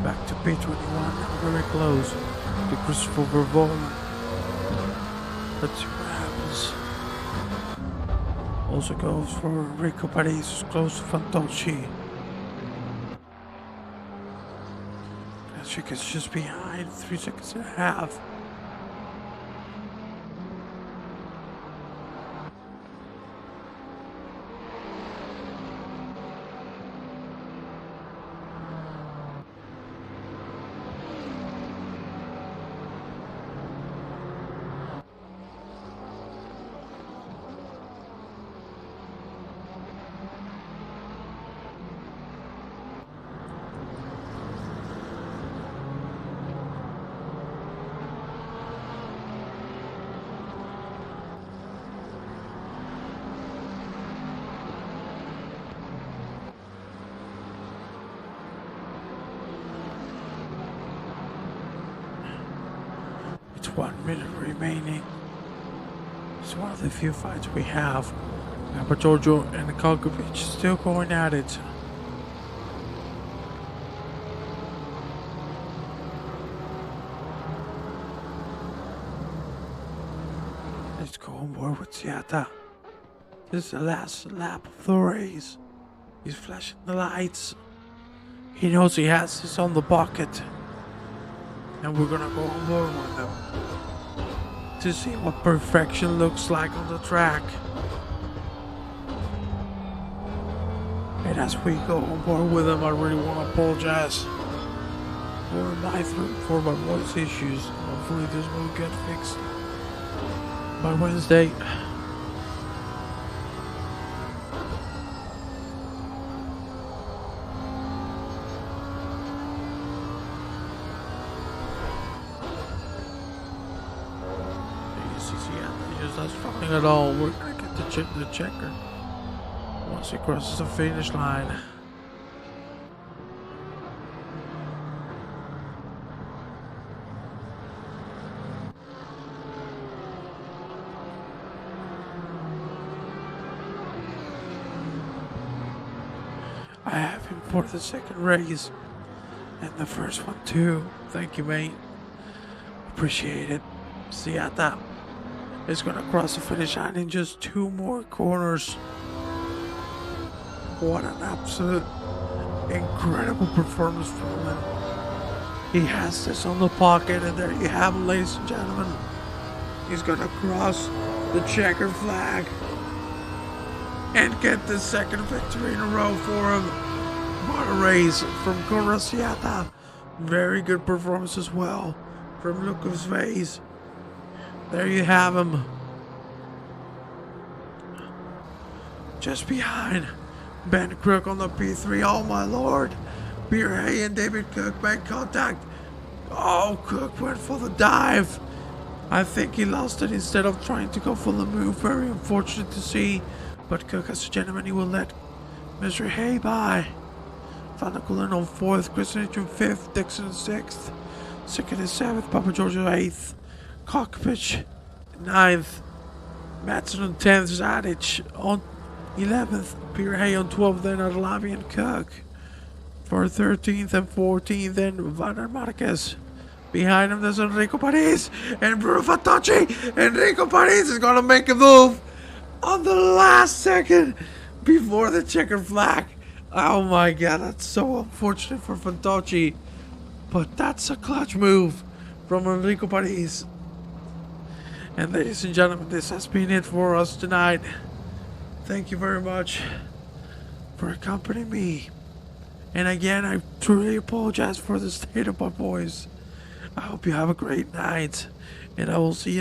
Back to P21. Very close to Christopher Vervon. Let's see what happens. Also goes for Rico Paris, who's close to Fantocci. Kravchuk is just behind, 3 seconds and a half. It's 1 minute remaining. It's one of the few fights we have. But Giorgio and Kalkovic still going at it. Let's go on board with Seattle. This is the last lap of the race. He's flashing the lights. He knows he has this on the pocket. And we're gonna go on board with him to see what perfection looks like on the track. And as we go on board with him, I really want to apologize for my voice issues. Hopefully this will get fixed by Wednesday. He's not struggling at all. We're gonna get the checker once he crosses the finish line. I have him for the second race and the first one too. Thank you, mate. Appreciate it. Seattle is gonna cross the finish line in just 2 more corners. What an absolute incredible performance from him. He has this on the pocket, and there you have him, ladies and gentlemen. He's gonna cross the checkered flag and get the second victory in a row for him. What a race from Corrasiata. Very good performance as well from Lucas Vase. There you have him. Just behind Ben Crook on the P3. Oh my lord. Pierre Hay and David Cook make contact. Oh, Cook went for the dive. I think he lost it instead of trying to go for the move. Very unfortunate to see. But Cook, as a gentleman, he will let Mr. Hay by. Van der Kulen on 4th, Christian Hitchum 5th, Dixon 6th, 2nd and 7th, Papa Giorgio 8th, Kokpich 9th, Matson on 10th, Zadic on 11th, Pierre Hay on 12th, then Arlavi and Cook for 13th and 14th, then Van der Marquez. Behind him, there's Enrico Paris and Bruno Fantocci. Enrico Paris is going to make a move on the last second before the checkered flag. Oh my god, that's so unfortunate for Fantocci. But that's a clutch move from Enrico Paris. And ladies and gentlemen, this has been it for us tonight. Thank you very much for accompanying me. And again, I truly apologize for the state of my voice. I hope you have a great night. And I will see you